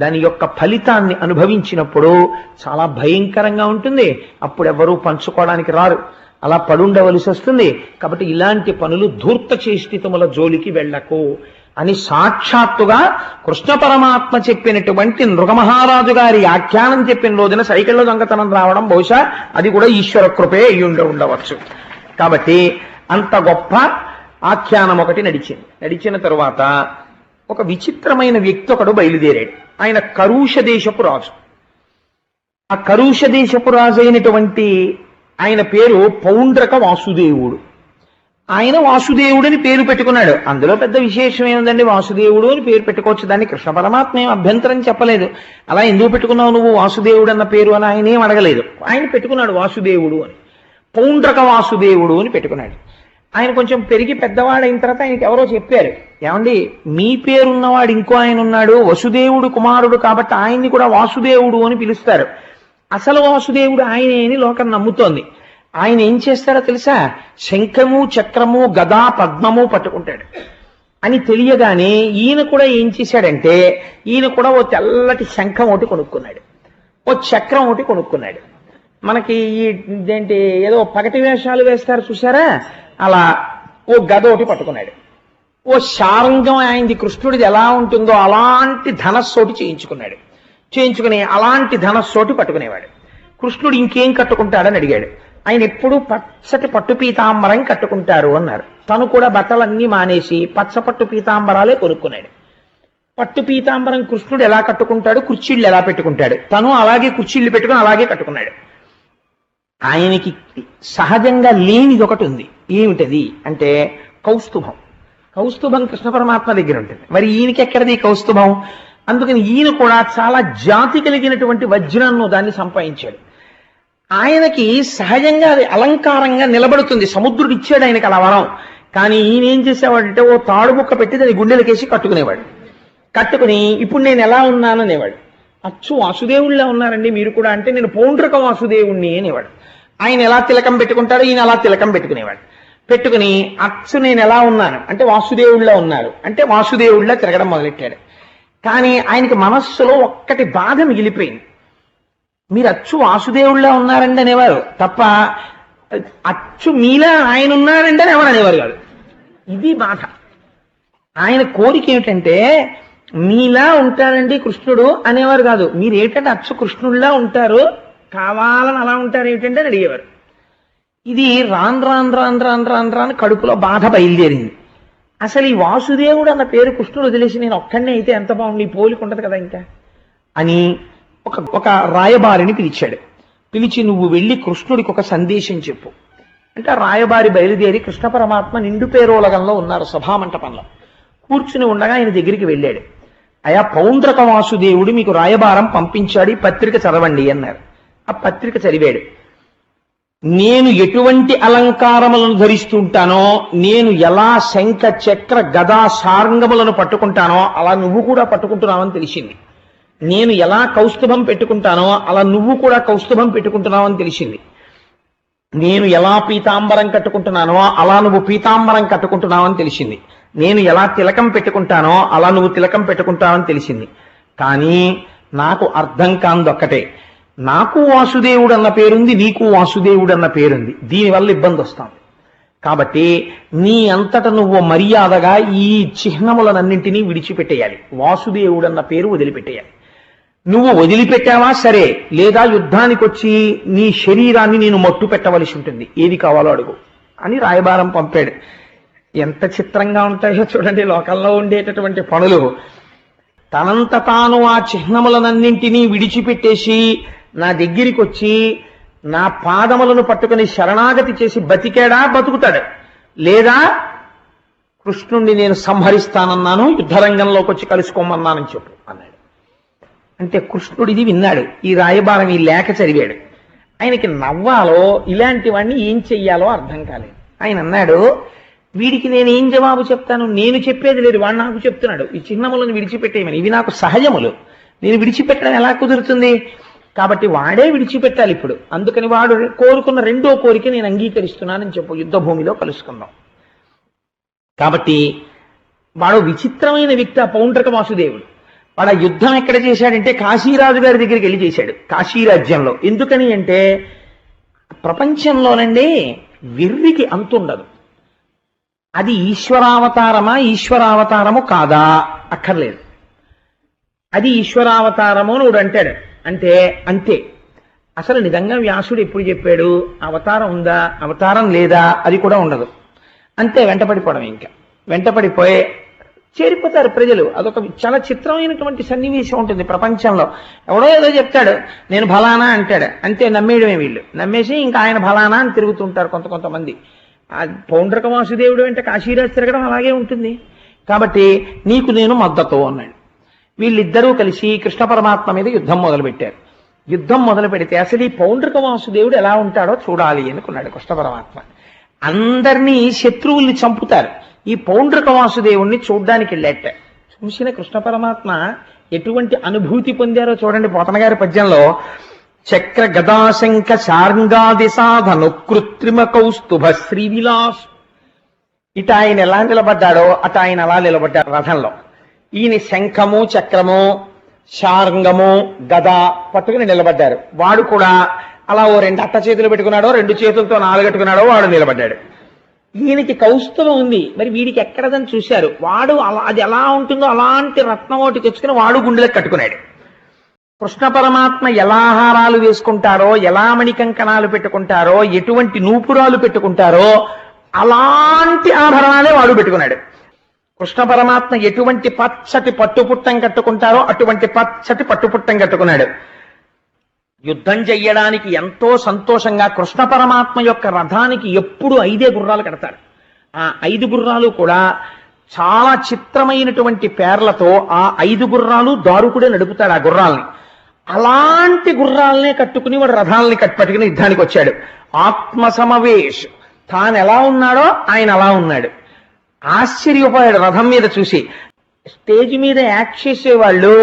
దాని యొక్క ఫలితాన్ని అనుభవించినప్పుడు చాలా భయంకరంగా ఉంటుంది. అప్పుడు ఎవరూ పంచుకోవడానికి రారు, అలా పడుండవలసి వస్తుంది. కాబట్టి ఇలాంటి పనులు ధూర్త చేష్టితముల జోలికి వెళ్ళకు అని సాక్షాత్తుగా కృష్ణ పరమాత్మ చెప్పినటువంటి నృగమహారాజు గారి ఆఖ్యానం చెప్పిన రోజున సైకిల్లో దొంగతనం రావడం బహుశా అది కూడా ఈశ్వర కృపే అయ్యి ఉండవచ్చు. కాబట్టి అంత గొప్ప ఆఖ్యానం ఒకటి నడిచిన తరువాత ఒక విచిత్రమైన వ్యక్తి ఒకడు బయలుదేరాడు. ఆయన కరుష దేశపు రాజు. ఆ కరుష దేశపు రాజు అయినటువంటి ఆయన పేరు పౌండ్రక వాసుదేవుడు. ఆయన వాసుదేవుడని పేరు పెట్టుకున్నాడు. అందులో పెద్ద విశేషం ఏముందండి? వాసుదేవుడు అని పేరు పెట్టుకోవచ్చు, దాన్ని కృష్ణ పరమాత్మ ఏం అభ్యంతరం చెప్పలేదు. అలా ఎందుకు పెట్టుకున్నావు నువ్వు వాసుదేవుడు అన్న పేరు అని ఆయన ఏం అడగలేదు. ఆయన పెట్టుకున్నాడు వాసుదేవుడు అని. పౌండ్రక వాసుదేవుడు అని పెట్టుకున్నాడు. ఆయన కొంచెం పెరిగి పెద్దవాడైన తర్వాత ఆయనకి ఎవరో చెప్పారు, ఏమండి మీ పేరున్నవాడు ఇంకో ఆయన ఉన్నాడు, వసుదేవుడు కుమారుడు, కాబట్టి ఆయన్ని కూడా వాసుదేవుడు అని పిలుస్తారు. అసలు వాసుదేవుడు ఆయనే అని లోకం నమ్ముతోంది. ఆయన ఏం చేస్తారో తెలుసా? శంఖము చక్రము గదా పద్మము పట్టుకుంటాడు అని తెలియగానే ఈయన కూడా ఏం చేశాడంటే, ఈయన కూడా ఓ తెల్లటి శంఖం ఒకటి కొనుక్కున్నాడు, ఓ చక్రం ఒకటి కొనుక్కున్నాడు. మనకి ఇదేంటి ఏదో పగటి వేషాలు వేస్తారు చూసారా, అలా ఓ గద ఒకటి పట్టుకున్నాడు. ఓ శారంగం ఆయనది కృష్ణుడిది ఎలా ఉంటుందో అలాంటి ధనస్సోటి చేయించుకుని అలాంటి ధనస్సోటి పట్టుకునేవాడు. కృష్ణుడు ఇంకేం కట్టుకుంటాడని అడిగాడు. ఆయన ఎప్పుడూ పచ్చటి పట్టు పీతాంబరం కట్టుకుంటారు అన్నారు. తను కూడా బట్టలన్నీ మానేసి పచ్చపట్టు పీతాంబరాలే కొనుక్కున్నాడు. పట్టు పీతాంబరం కృష్ణుడు ఎలా కట్టుకుంటాడు, కుర్చీళ్ళు ఎలా పెట్టుకుంటాడు, తను అలాగే కుర్చీళ్ళు పెట్టుకుని అలాగే కట్టుకున్నాడు. ఆయనకి సహజంగా లేనిది ఒకటి ఉంది. ఏమిటది అంటే కౌస్తుభం. కౌస్తుభం కృష్ణ పరమాత్మ దగ్గర ఉంటుంది. మరి ఈయనకి ఎక్కడది కౌస్తుభం? అందుకని ఈయన కూడా చాలా జాతి కలిగినటువంటి వజ్రాన్ని దాన్ని సంపాదించాడు. ఆయనకి సహజంగా అది అలంకారంగా నిలబడుతుంది. సముద్రుడు ఇచ్చాడు ఆయనకి అలా వరం. కానీ ఈయన ఏం చేసేవాడంటే ఓ తాడు ముక్క పెట్టి దాన్ని గుండెలకేసి కట్టుకునేవాడు. కట్టుకుని ఇప్పుడు నేను ఎలా ఉన్నాను అనేవాడు. అచ్చు వాసుదేవుళ్ళ ఉన్నారండి మీరు కూడా అంటే, నేను పౌండ్రక వాసుదేవుణ్ణి అనేవాడు. ఆయన ఎలా తిలకం పెట్టుకుంటారో ఈయన అలా తిలకం పెట్టుకునేవాడు. పెట్టుకుని అచ్చు నేను ఎలా ఉన్నాను అంటే వాసుదేవుళ్ళ ఉన్నారు అంటే వాసుదేవుళ్ళ తిరగడం మొదలెట్టాడు. కానీ ఆయనకి మనస్సులో ఒక్కటి బాధ మిగిలిపోయింది. మీరు అచ్చు వాసుదేవుళ్ళ ఉన్నారండి అనేవారు తప్ప అచ్చు మీలా ఆయన ఉన్నారండి అని ఎవరు అనేవారు కాదు. ఇది బాధ. ఆయన కోరిక ఏమిటంటే మీలా ఉంటారండి కృష్ణుడు అనేవారు కాదు. మీరు ఏంటంటే అచ్చు కృష్ణుడిలా ఉంటారు, కావాలని అలా ఉంటారు ఏమిటంటే అని అడిగేవారు. ఇది రాన్ కడుపులో బాధ బయలుదేరింది. అసలు ఈ వాసుదేవుడు అన్న పేరు కృష్ణుడు వదిలేసి నేను ఒక్కడనే అయితే ఎంత బాగుంది, ఈ పోలిక ఉంటది కదా ఇంకా అని ఒక రాయబారిని పిలిచాడు. పిలిచి నువ్వు వెళ్ళి కృష్ణుడికి ఒక సందేశం చెప్పు అంటే, ఆ రాయబారి బయలుదేరి కృష్ణ పరమాత్మ నిండు పేరోలగంలో ఉన్నారు సభామంటపంలో కూర్చుని ఉండగా ఆయన దగ్గరికి వెళ్ళాడు. అయా పౌండ్రక వాసుదేవుడు మీకు రాయబారం పంపించాడు, ఈ పత్రిక చదవండి అన్నారు. ఆ పత్రిక చదివాడు. నేను ఎటువంటి అలంకారములను ధరిస్తుంటానో, నేను ఎలా శంఖ చక్ర గదా సారంగములను పట్టుకుంటానో అలా నువ్వు కూడా పట్టుకుంటున్నావని తెలిసింది. నేను ఎలా కౌస్తుభం పెట్టుకుంటానో అలా నువ్వు కూడా కౌస్తుభం పెట్టుకుంటున్నావని తెలిసింది. నేను ఎలా పీతాంబరం కట్టుకుంటున్నానో అలా నువ్వు పీతాంబరం కట్టుకుంటున్నావని తెలిసింది. నేను ఎలా తిలకం పెట్టుకుంటానో అలా నువ్వు తిలకం పెట్టుకుంటావని తెలిసింది. కానీ నాకు అర్థం కాందొక్కటే, నాకు వాసుదేవుడు అన్న పేరుంది, నీకు వాసుదేవుడు అన్న పేరుంది, దీనివల్ల ఇబ్బంది వస్తాం. కాబట్టి నీ అంతట నువ్వు మర్యాదగా ఈ చిహ్నములనన్నింటినీ విడిచిపెట్టేయాలి, వాసుదేవుడు అన్న పేరు వదిలిపెట్టేయాలి. నువ్వు వదిలిపెట్టావా సరే, లేదా యుద్ధానికి వచ్చి నీ శరీరాన్ని నేను మట్టు పెట్టవలసి ఉంటుంది, ఏది కావాలో అడుగు అని రాయబారం పంపాడు. ఎంత చిత్రంగా ఉంటాయో చూడండి లోకంలో ఉండేటటువంటి పనులు. తనంత తాను ఆ చిహ్నములనన్నింటినీ విడిచిపెట్టేసి నా దగ్గరికి వచ్చి నా పాదములను పట్టుకుని శరణాగతి చేసి బతికాడా, బతుకుతాడు, లేదా కృష్ణుణ్ణి నేను సంహరిస్తానన్నాను, యుద్ధరంగంలోకి వచ్చి కలుసుకోమన్నానని చెప్పు అన్నాడు. అంటే కృష్ణుడు ఇది విన్నాడు, ఈ రాయబారం ఈ లేఖ చదివాడు. ఆయనకి నవ్వాలో ఇలాంటివన్నీ ఏం చెయ్యాలో అర్థం కాలేదు. ఆయన అన్నాడు, వీడికి నేను ఏం జవాబు చెప్తాను, నేను చెప్పేది లేదు, వాడు నాకు చెప్తున్నాడు ఈ చిహ్నములను విడిచిపెట్టేయమని, ఇవి నాకు సహజములు, నేను విడిచిపెట్టడం ఎలా కుదురుతుంది? కాబట్టి వాడే విడిచిపెట్టాలి ఇప్పుడు. అందుకని వాడు కోరుకున్న రెండో కోరిక నేను అంగీకరిస్తున్నానని చెప్పు, యుద్ధ భూమిలో కలుసుకుందాం. కాబట్టి వాడు విచిత్రమైన వ్యక్తి ఆ పౌండ్రక వాసుదేవుడు. వాడు ఆ యుద్ధం ఎక్కడ చేశాడంటే కాశీరాజు గారి దగ్గరికి వెళ్ళి చేశాడు, కాశీరాజ్యంలో. ఎందుకని అంటే ప్రపంచంలోనండి వెర్రికి అంతుండదు. అది ఈశ్వరావతారమా, ఈశ్వరావతారము కాదా అక్కర్లేదు. అది ఈశ్వరావతారము నువ్వు అంటాడు అంటే అంతే. అసలు నిజంగా వ్యాసుడు ఎప్పుడు చెప్పాడు, అవతారం ఉందా అవతారం లేదా అది కూడా ఉండదు. అంతే, వెంటపడిపోవడం. ఇంకా వెంటపడిపోయే చేరిపోతారు ప్రజలు. అదొక చాలా చిత్రమైనటువంటి సన్నివేశం ఉంటుంది ప్రపంచంలో. ఎవడో ఏదో చెప్తాడు, నేను ఫలానా అంటాడు, అంతే, నమ్మేయడమే వీళ్ళు. నమ్మేసి ఇంకా ఆయన ఫలానా అని తిరుగుతుంటారు కొంతమంది. ఆ పౌండ్రక వాసుదేవుడు అంటే కాశీరాజు తిరగడం అలాగే ఉంటుంది. కాబట్టి నీకు నేను మద్దతు అన్నాడు. వీళ్ళిద్దరూ కలిసి కృష్ణ పరమాత్మ మీద యుద్ధం మొదలుపెట్టారు. యుద్ధం మొదలు పెడితే అసలు ఈ పౌండ్రక వాసుదేవుడు ఎలా ఉంటాడో చూడాలి అనుకున్నాడు కృష్ణ పరమాత్మ. అందరినీ శత్రువుల్ని చంపుతారు, ఈ పౌండ్రక వాసుదేవుణ్ణి చూడ్డానికి వెళ్ళాట. చూసిన కృష్ణ పరమాత్మ ఎటువంటి అనుభూతి పొందారో చూడండి. పోతన గారి పద్యంలో చక్ర గదాశంఖ శార్ంగాది సాధను కృత్రిమ కౌస్తుభ శ్రీవిలాస్. ఇటు ఆయన ఎలా నిలబడ్డాడో అటు ఆయన అలా నిలబడ్డాడు రథంలో. ఈయన శంఖము చక్రము శార్ంగము గద పట్టుకుని నిలబడ్డారు. వాడు కూడా అలా ఓ 2 అట్ట చేతులు పెట్టుకున్నాడో 2 చేతులతో 4 కట్టుకున్నాడో వాడు నిలబడ్డాడు. ఈయనకి కౌస్తుభం ఉంది, మరి వీడికి ఎక్కడదని చూశారు. వాడు అలా అది ఎలా ఉంటుందో అలాంటి రత్నం ఒకటి తెచ్చుకుని వాడు గుండెలకు కట్టుకున్నాడు. కృష్ణ పరమాత్మ ఎలా హారాలు వేసుకుంటారో, ఎలా మణికంకణాలు పెట్టుకుంటారో, ఎటువంటి నూపురాలు పెట్టుకుంటారో అలాంటి ఆభరణాలే వాడు పెట్టుకున్నాడు. కృష్ణ పరమాత్మ ఎటువంటి పచ్చటి పట్టుపుట్టం కట్టుకుంటారో అటువంటి పచ్చటి పట్టుపుట్టం కట్టుకున్నాడు. యుద్ధం చెయ్యడానికి ఎంతో సంతోషంగా కృష్ణ పరమాత్మ యొక్క రథానికి ఎప్పుడు 5 గుర్రాలు కడతారు. ఆ 5 గుర్రాలు కూడా చాలా చిత్రమైనటువంటి పేర్లతో ఆ 5 గుర్రాలు దారుకుడే నడుపుతాడు ఆ గుర్రాల్ని. అలాంటి గుర్రాలనే కట్టుకుని వాడు రథాలని పట్టుకుని యుద్ధానికి వచ్చాడు. ఆత్మ సమవేష్, తాను ఎలా ఉన్నాడో ఆయన అలా ఉన్నాడు. ఆశ్చర్యపోయాడు రథం మీద చూసి. స్టేజ్ మీద యాక్ట్ చేసేవాళ్ళు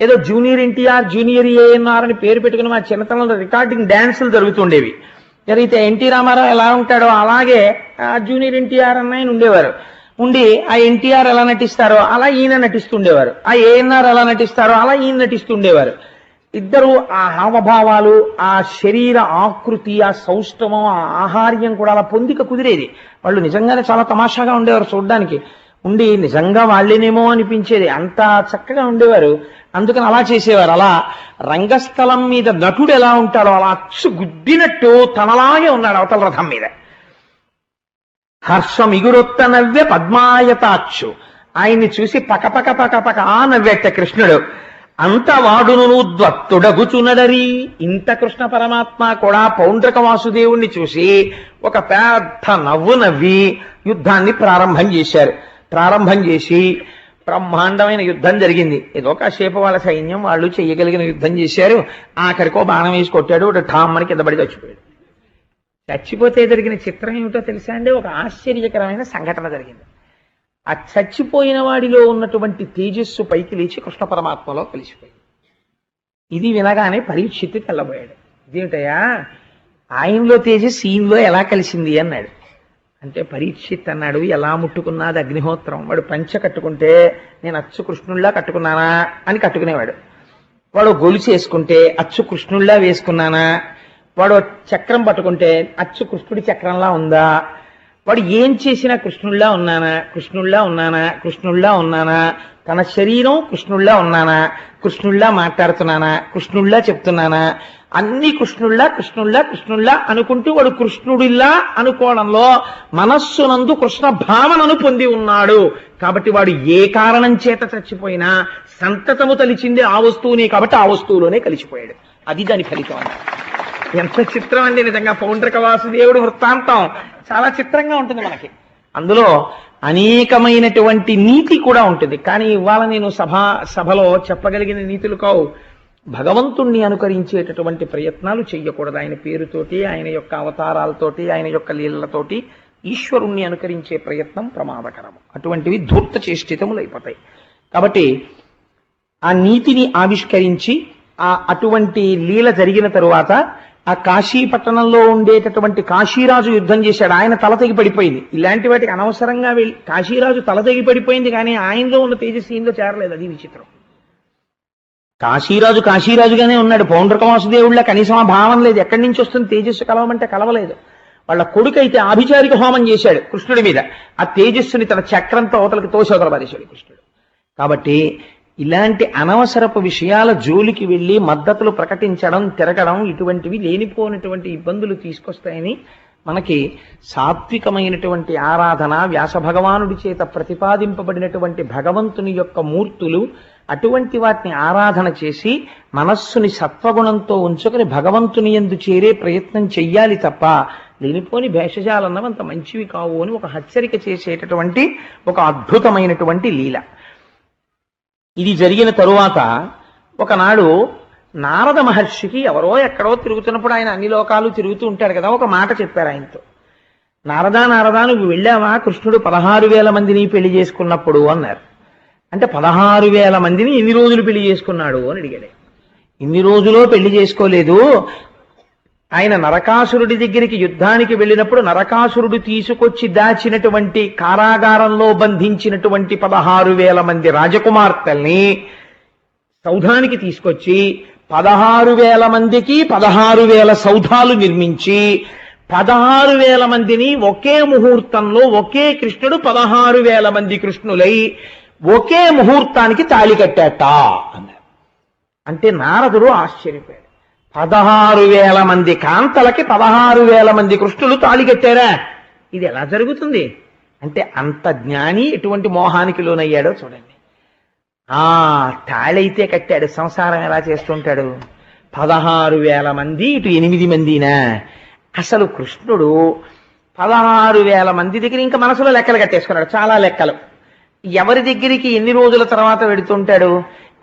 ఏదో జూనియర్ ఎన్టీఆర్ జూనియర్ ఏఎన్ఆర్ అని పేరు పెట్టుకుని మా చిన్నతనంలో రికార్డింగ్ డాన్సులు జరుగుతుండేవి. జరిగితే ఎన్టీ రామారావు ఎలా ఉంటాడో అలాగే జూనియర్ ఎన్టీఆర్ అన్న ఆయన ఉండేవారు. ఉండి ఆ ఎన్టీఆర్ ఎలా నటిస్తారో అలా ఈయన నటిస్తుండేవారు. ఆ ఏఎన్ఆర్ ఎలా నటిస్తారో అలా ఈయన నటిస్తుండేవారు. ఇద్దరు ఆ హావభావాలు, ఆ శరీర ఆకృతి, ఆ సౌష్ఠవం, ఆ ఆహార్యం కూడా అలా పొందిక కుదిరేది. వాళ్ళు నిజంగానే చాలా తమాషాగా ఉండేవారు చూడ్డానికి. ఉండి నిజంగా వాళ్ళేనేమో అనిపించేది, అంత చక్కగా ఉండేవారు. అందుకని అలా చేసేవారు. అలా రంగస్థలం మీద నటుడు ఎలా ఉంటాడో అలా అచ్చు గుద్దినట్టు తనలాగే ఉన్నాడు అవతల రథం మీద. హర్షం ఇగురొత్త నవ్వె పద్మాయతాక్షు, ఆయన్ని చూసి పకపక పకపక ఆ నవ్వెట్ట కృష్ణుడు. అంత వాడును ద్వత్తుడగుచునడరి. ఇంత కృష్ణ పరమాత్మ కూడా పౌండ్రక వాసుదేవుణ్ణి చూసి ఒక పెద్ద నవ్వు నవ్వి యుద్ధాన్ని ప్రారంభం చేశారు. ప్రారంభం చేసి బ్రహ్మాండమైన యుద్ధం జరిగింది. ఏదో కాసేపు వాళ్ళ సైన్యం వాళ్ళు చెయ్యగలిగిన యుద్ధం చేశారు. ఆఖరికో బాణం వేసి కొట్టాడు, ఒకటి ఠామ్మని కింద పడి చచ్చిపోయాడు. చచ్చిపోతే జరిగిన చిత్రం ఏమిటో తెలుసా అండి? ఒక ఆశ్చర్యకరమైన సంఘటన జరిగింది. ఆ చచ్చిపోయిన వాడిలో ఉన్నటువంటి తేజస్సు పైకి లేచి కృష్ణ పరమాత్మలో కలిసిపోయింది. ఇది వినగానే పరీక్షిత్తు తెల్లబోయాడు. ఇదేమిటయా ఆయనలో తేజస్సు ఈయనలో ఎలా కలిసింది అన్నాడు. అంటే పరీక్షిత్ అన్నాడు, ఎలా ముట్టుకున్నది అగ్నిహోత్రం. వాడు పంచ కట్టుకుంటే నేను అచ్చు కృష్ణుల్లా కట్టుకున్నానా అని కట్టుకునేవాడు. వాడు గొలుసు వేసుకుంటే అచ్చు కృష్ణుల్లా వేసుకున్నానా, వాడు చక్రం పట్టుకుంటే అచ్చు కృష్ణుడి చక్రంలా ఉందా, వాడు ఏం చేసినా కృష్ణుల్లా ఉన్నానా కృష్ణుల్లా ఉన్నానా కృష్ణుల్లా ఉన్నానా, తన శరీరం కృష్ణుల్లా ఉన్నానా, కృష్ణుల్లా మాట్లాడుతున్నానా, కృష్ణుల్లా చెప్తున్నానా, అన్ని కృష్ణుల్లా కృష్ణుల్లా కృష్ణుల్లా అనుకుంటూ వాడు కృష్ణుడిల్లా అనుకోవడంలో మనస్సునందు కృష్ణ భావనను పొంది ఉన్నాడు. కాబట్టి వాడు ఏ కారణం చేత చచ్చిపోయినా సంతతము తలిచింది ఆ వస్తువుని, కాబట్టి ఆ వస్తువులోనే కలిసిపోయాడు. అది దాని ఫలితం అన్న. ఎంత చిత్రం అండి నిజంగా. పౌండ్రక వాసుదేవుడు వృత్తాంతం చాలా చిత్రంగా ఉంటుంది మనకి. అందులో అనేకమైనటువంటి నీతి కూడా ఉంటుంది. కానీ ఇవాళ నేను సభలో చెప్పగలిగిన నీతులు కావు. భగవంతుణ్ణి అనుకరించేటటువంటి ప్రయత్నాలు చెయ్యకూడదు. ఆయన పేరుతోటి, ఆయన యొక్క అవతారాలతోటి, ఆయన యొక్క లీలలతోటి ఈశ్వరుణ్ణి అనుకరించే ప్రయత్నం ప్రమాదకరము. అటువంటివి ధూర్త చేష్టితములు అయిపోతాయి. కాబట్టి ఆ నీతిని ఆవిష్కరించి అటువంటి లీల జరిగిన తరువాత ఆ కాశీ పట్టణంలో ఉండేటటువంటి కాశీరాజు యుద్ధం చేశాడు. ఆయన తల తెగి పడిపోయింది. ఇలాంటి వాటికి అనవసరంగా వెళ్ళి కాశీరాజు తల తెగి పడిపోయింది, కానీ ఆయనలో ఉన్న తేజస్సు ఈయనలో చేరలేదు. అది విచిత్రం. కాశీరాజు కాశీరాజుగానే ఉన్నాడు. పౌండ్రక వాసుదేవుళ్ళ కనీసం ఆ భావం లేదు. ఎక్కడి నుంచి వస్తుంది తేజస్సు కలవమంటే కలవలేదు. వాళ్ళ కొడుకైతే ఆభిచారిక హోమం చేశాడు కృష్ణుడి మీద. ఆ తేజస్సుని తన చక్రంతో అవతలకి తోసవతల పారేశాడు కృష్ణుడు. కాబట్టి ఇలాంటి అనవసరపు విషయాల జోలికి వెళ్ళి మద్దతులు ప్రకటించడం, తిరగడం, ఇటువంటివి లేనిపోయినటువంటి ఇబ్బందులు తీసుకొస్తాయని మనకి సాత్వికమైనటువంటి ఆరాధన, వ్యాస భగవానుడి చేత ప్రతిపాదింపబడినటువంటి భగవంతుని యొక్క మూర్తులు, అటువంటి వాటిని ఆరాధన చేసి మనస్సుని సత్వగుణంతో ఉంచుకొని భగవంతుని యందు చేరే ప్రయత్నం చెయ్యాలి తప్ప లేనిపోని భేషజాలన్నవి అంత మంచివి కావు అని ఒక హెచ్చరిక చేసేటటువంటి ఒక అద్భుతమైనటువంటి లీల. ఇది జరిగిన తరువాత ఒకనాడు నారద మహర్షికి ఎవరో ఎక్కడో తిరుగుతున్నప్పుడు, ఆయన అన్ని లోకాలు తిరుగుతూ ఉంటాడు కదా, ఒక మాట చెప్పారు ఆయనతో. నారదా నువ్వు వెళ్ళావా కృష్ణుడు 16,000 మందిని పెళ్లి చేసుకున్నప్పుడు అన్నారు. అంటే 16,000 మందిని ఎన్ని రోజులు పెళ్లి చేసుకున్నాడు అని అడిగాడు. ఇన్ని రోజులో పెళ్లి చేసుకోలేదు. ఆయన నరకాసురుడి దగ్గరికి యుద్ధానికి వెళ్ళినప్పుడు నరకాసురుడు తీసుకొచ్చి దాచినటువంటి కారాగారంలో బంధించినటువంటి 16,000 మంది రాజకుమార్తెల్ని సౌధానికి తీసుకొచ్చి 16,000 మందికి 16,000 సౌధాలు నిర్మించి 16,000 మందిని ఒకే ముహూర్తంలో ఒకే కృష్ణుడు 16,000 మంది కృష్ణులై ఒకే ముహూర్తానికి తాళి కట్టాట అన్నారు. అంటే నారదుడు ఆశ్చర్యపోయాడు. 16,000 మంది కాంతలకి 16,000 మంది కృష్ణులు తాళి కట్టారా? ఇది ఎలా జరుగుతుంది అంటే అంత జ్ఞాని ఎటువంటి మోహానికి లోనయ్యాడో చూడండి. తాళైతే కట్టాడు, సంసారం ఎలా చేస్తుంటాడు? 16,000 మంది ఇటు 8 మందినా? అసలు కృష్ణుడు 16,000 మంది దగ్గర ఇంకా మనసులో లెక్కలు కట్టేసుకున్నాడు, చాలా లెక్కలు. ఎవరి దగ్గరికి ఎన్ని రోజుల తర్వాత వెడుతుంటాడు?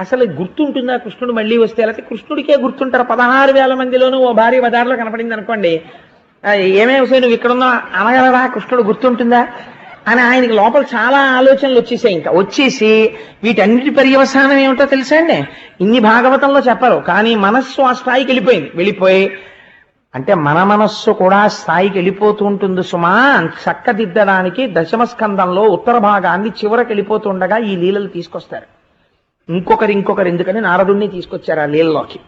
అసలు గుర్తుంటుందా కృష్ణుడు మళ్ళీ వస్తే? లేకపోతే కృష్ణుడికే గుర్తుంటారు? 16,000 మందిలోనూ ఓ భార్య బజార్లో కనపడింది అనుకోండి, ఏమేమి నువ్వు ఇక్కడున్నా అనగలరా? కృష్ణుడు గుర్తుంటుందా అని ఆయనకి లోపల చాలా ఆలోచనలు వచ్చేసాయి. ఇంకా వచ్చేసి వీటన్నిటి పర్యవసానం ఏమిటో తెలుసా అండి? ఇన్ని భాగవతంలో చెప్పరు, కానీ మనస్సు ఆ స్థాయికి వెళ్ళిపోయి అంటే మన మనస్సు కూడా స్థాయికి వెళ్ళిపోతూ ఉంటుంది సుమా. చక్కదిద్దడానికి దశమస్కందంలో ఉత్తర భాగాన్ని చివరికి వెళ్ళిపోతుండగా ఈ లీలలు తీసుకొస్తారు. ఇంకొకరు ఎందుకని నారదుణ్ణి తీసుకొచ్చారు ఆ లీలలోకి.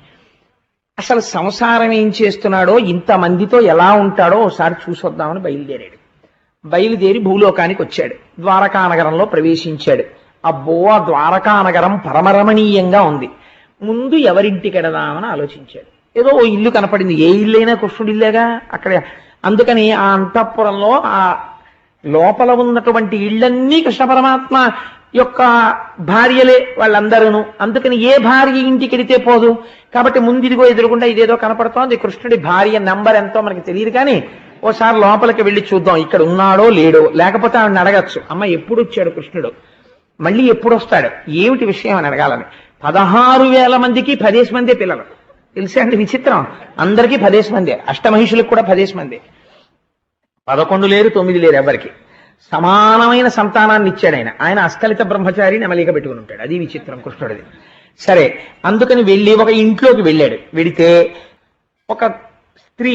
అసలు సంసారం ఏం చేస్తున్నాడో, ఇంతమందితో ఎలా ఉంటాడో ఒకసారి చూసొద్దామని బయలుదేరి భూలోకానికి వచ్చాడు. ద్వారకానగరంలో ప్రవేశించాడు. అబ్బో, ఆ ద్వారకానగరం పరమరమణీయంగా ఉంది. ముందు ఎవరింటికి వెడదామని ఆలోచించాడు. ఏదో ఓ ఇల్లు కనపడింది, ఏ ఇల్లైనా కృష్ణుడి ఇల్లేగా అక్కడ. అందుకని ఆ అంతఃపురంలో ఆ లోపల ఉన్నటువంటి ఇళ్ళన్నీ కృష్ణ పరమాత్మ యొక్క భార్యలే వాళ్ళందరూ. అందుకని ఏ భార్య ఇంటికి వెడితే పోదు కాబట్టి ముందు ఇదిగో ఎదురుకుండా ఇదేదో కనపడుతోంది, కృష్ణుడి భార్య నెంబర్ ఎంతో మనకి తెలియదు, కానీ ఓసారి లోపలికి వెళ్ళి చూద్దాం ఇక్కడ ఉన్నాడో లేడో. లేకపోతే ఆవిడని అడగచ్చు, అమ్మ ఎప్పుడు వచ్చాడు కృష్ణుడు, మళ్ళీ ఎప్పుడు వస్తాడు, ఏమిటి విషయం అని అడగాలని. 16,000 మందికి 10 మందే పిల్లలు. తెలుసా అండి విచిత్రం? అందరికీ 10 మందే, అష్టమహిషులకు కూడా 10 మందే. 11 లేరు, 9 లేరు, ఎవరికి సమానమైన సంతానాన్ని ఇచ్చాడు ఆయన. ఆయన అస్కలిత బ్రహ్మచారిని అమలిక పెట్టుకుని ఉంటాడు. అది విచిత్రం కృష్ణుడిది. సరే, అందుకని వెళ్ళి ఒక ఇంట్లోకి వెళ్ళాడు. వెడితే ఒక స్త్రీ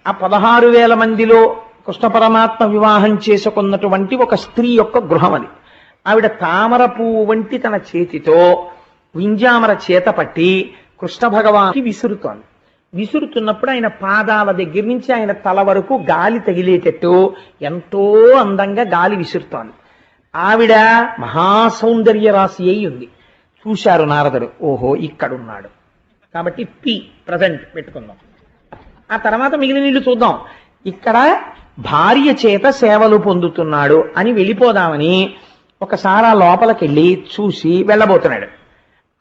ఆ 16,000 మందిలో కృష్ణ పరమాత్మ వివాహం చేసుకున్నటువంటి ఒక స్త్రీ యొక్క గృహం అది. ఆవిడ తామర పువ్వు వంటి తన చేతితో వింజామర చేత పట్టి కృష్ణ భగవానికి విసురుతోంది. విసురుతున్నప్పుడు ఆయన పాదాల దగ్గర నుంచి ఆయన తల వరకు గాలి తగిలేటట్టు ఎంతో అందంగా గాలి విసురుతోంది. ఆవిడ మహాసౌందర్య రాశి అయి ఉంది. చూశారు నారదుడు, ఓహో ఇక్కడున్నాడు కాబట్టి ప్రజెంట్ పెట్టుకుందాం. ఆ తర్వాత మిగిలిన నీళ్లు చూద్దాం. ఇక్కడ భార్య చేత సేవలు పొందుతున్నాడు అని వెళ్ళిపోదామని ఒకసారి ఆ లోపలికెళ్ళి చూసి వెళ్ళబోతున్నాడు.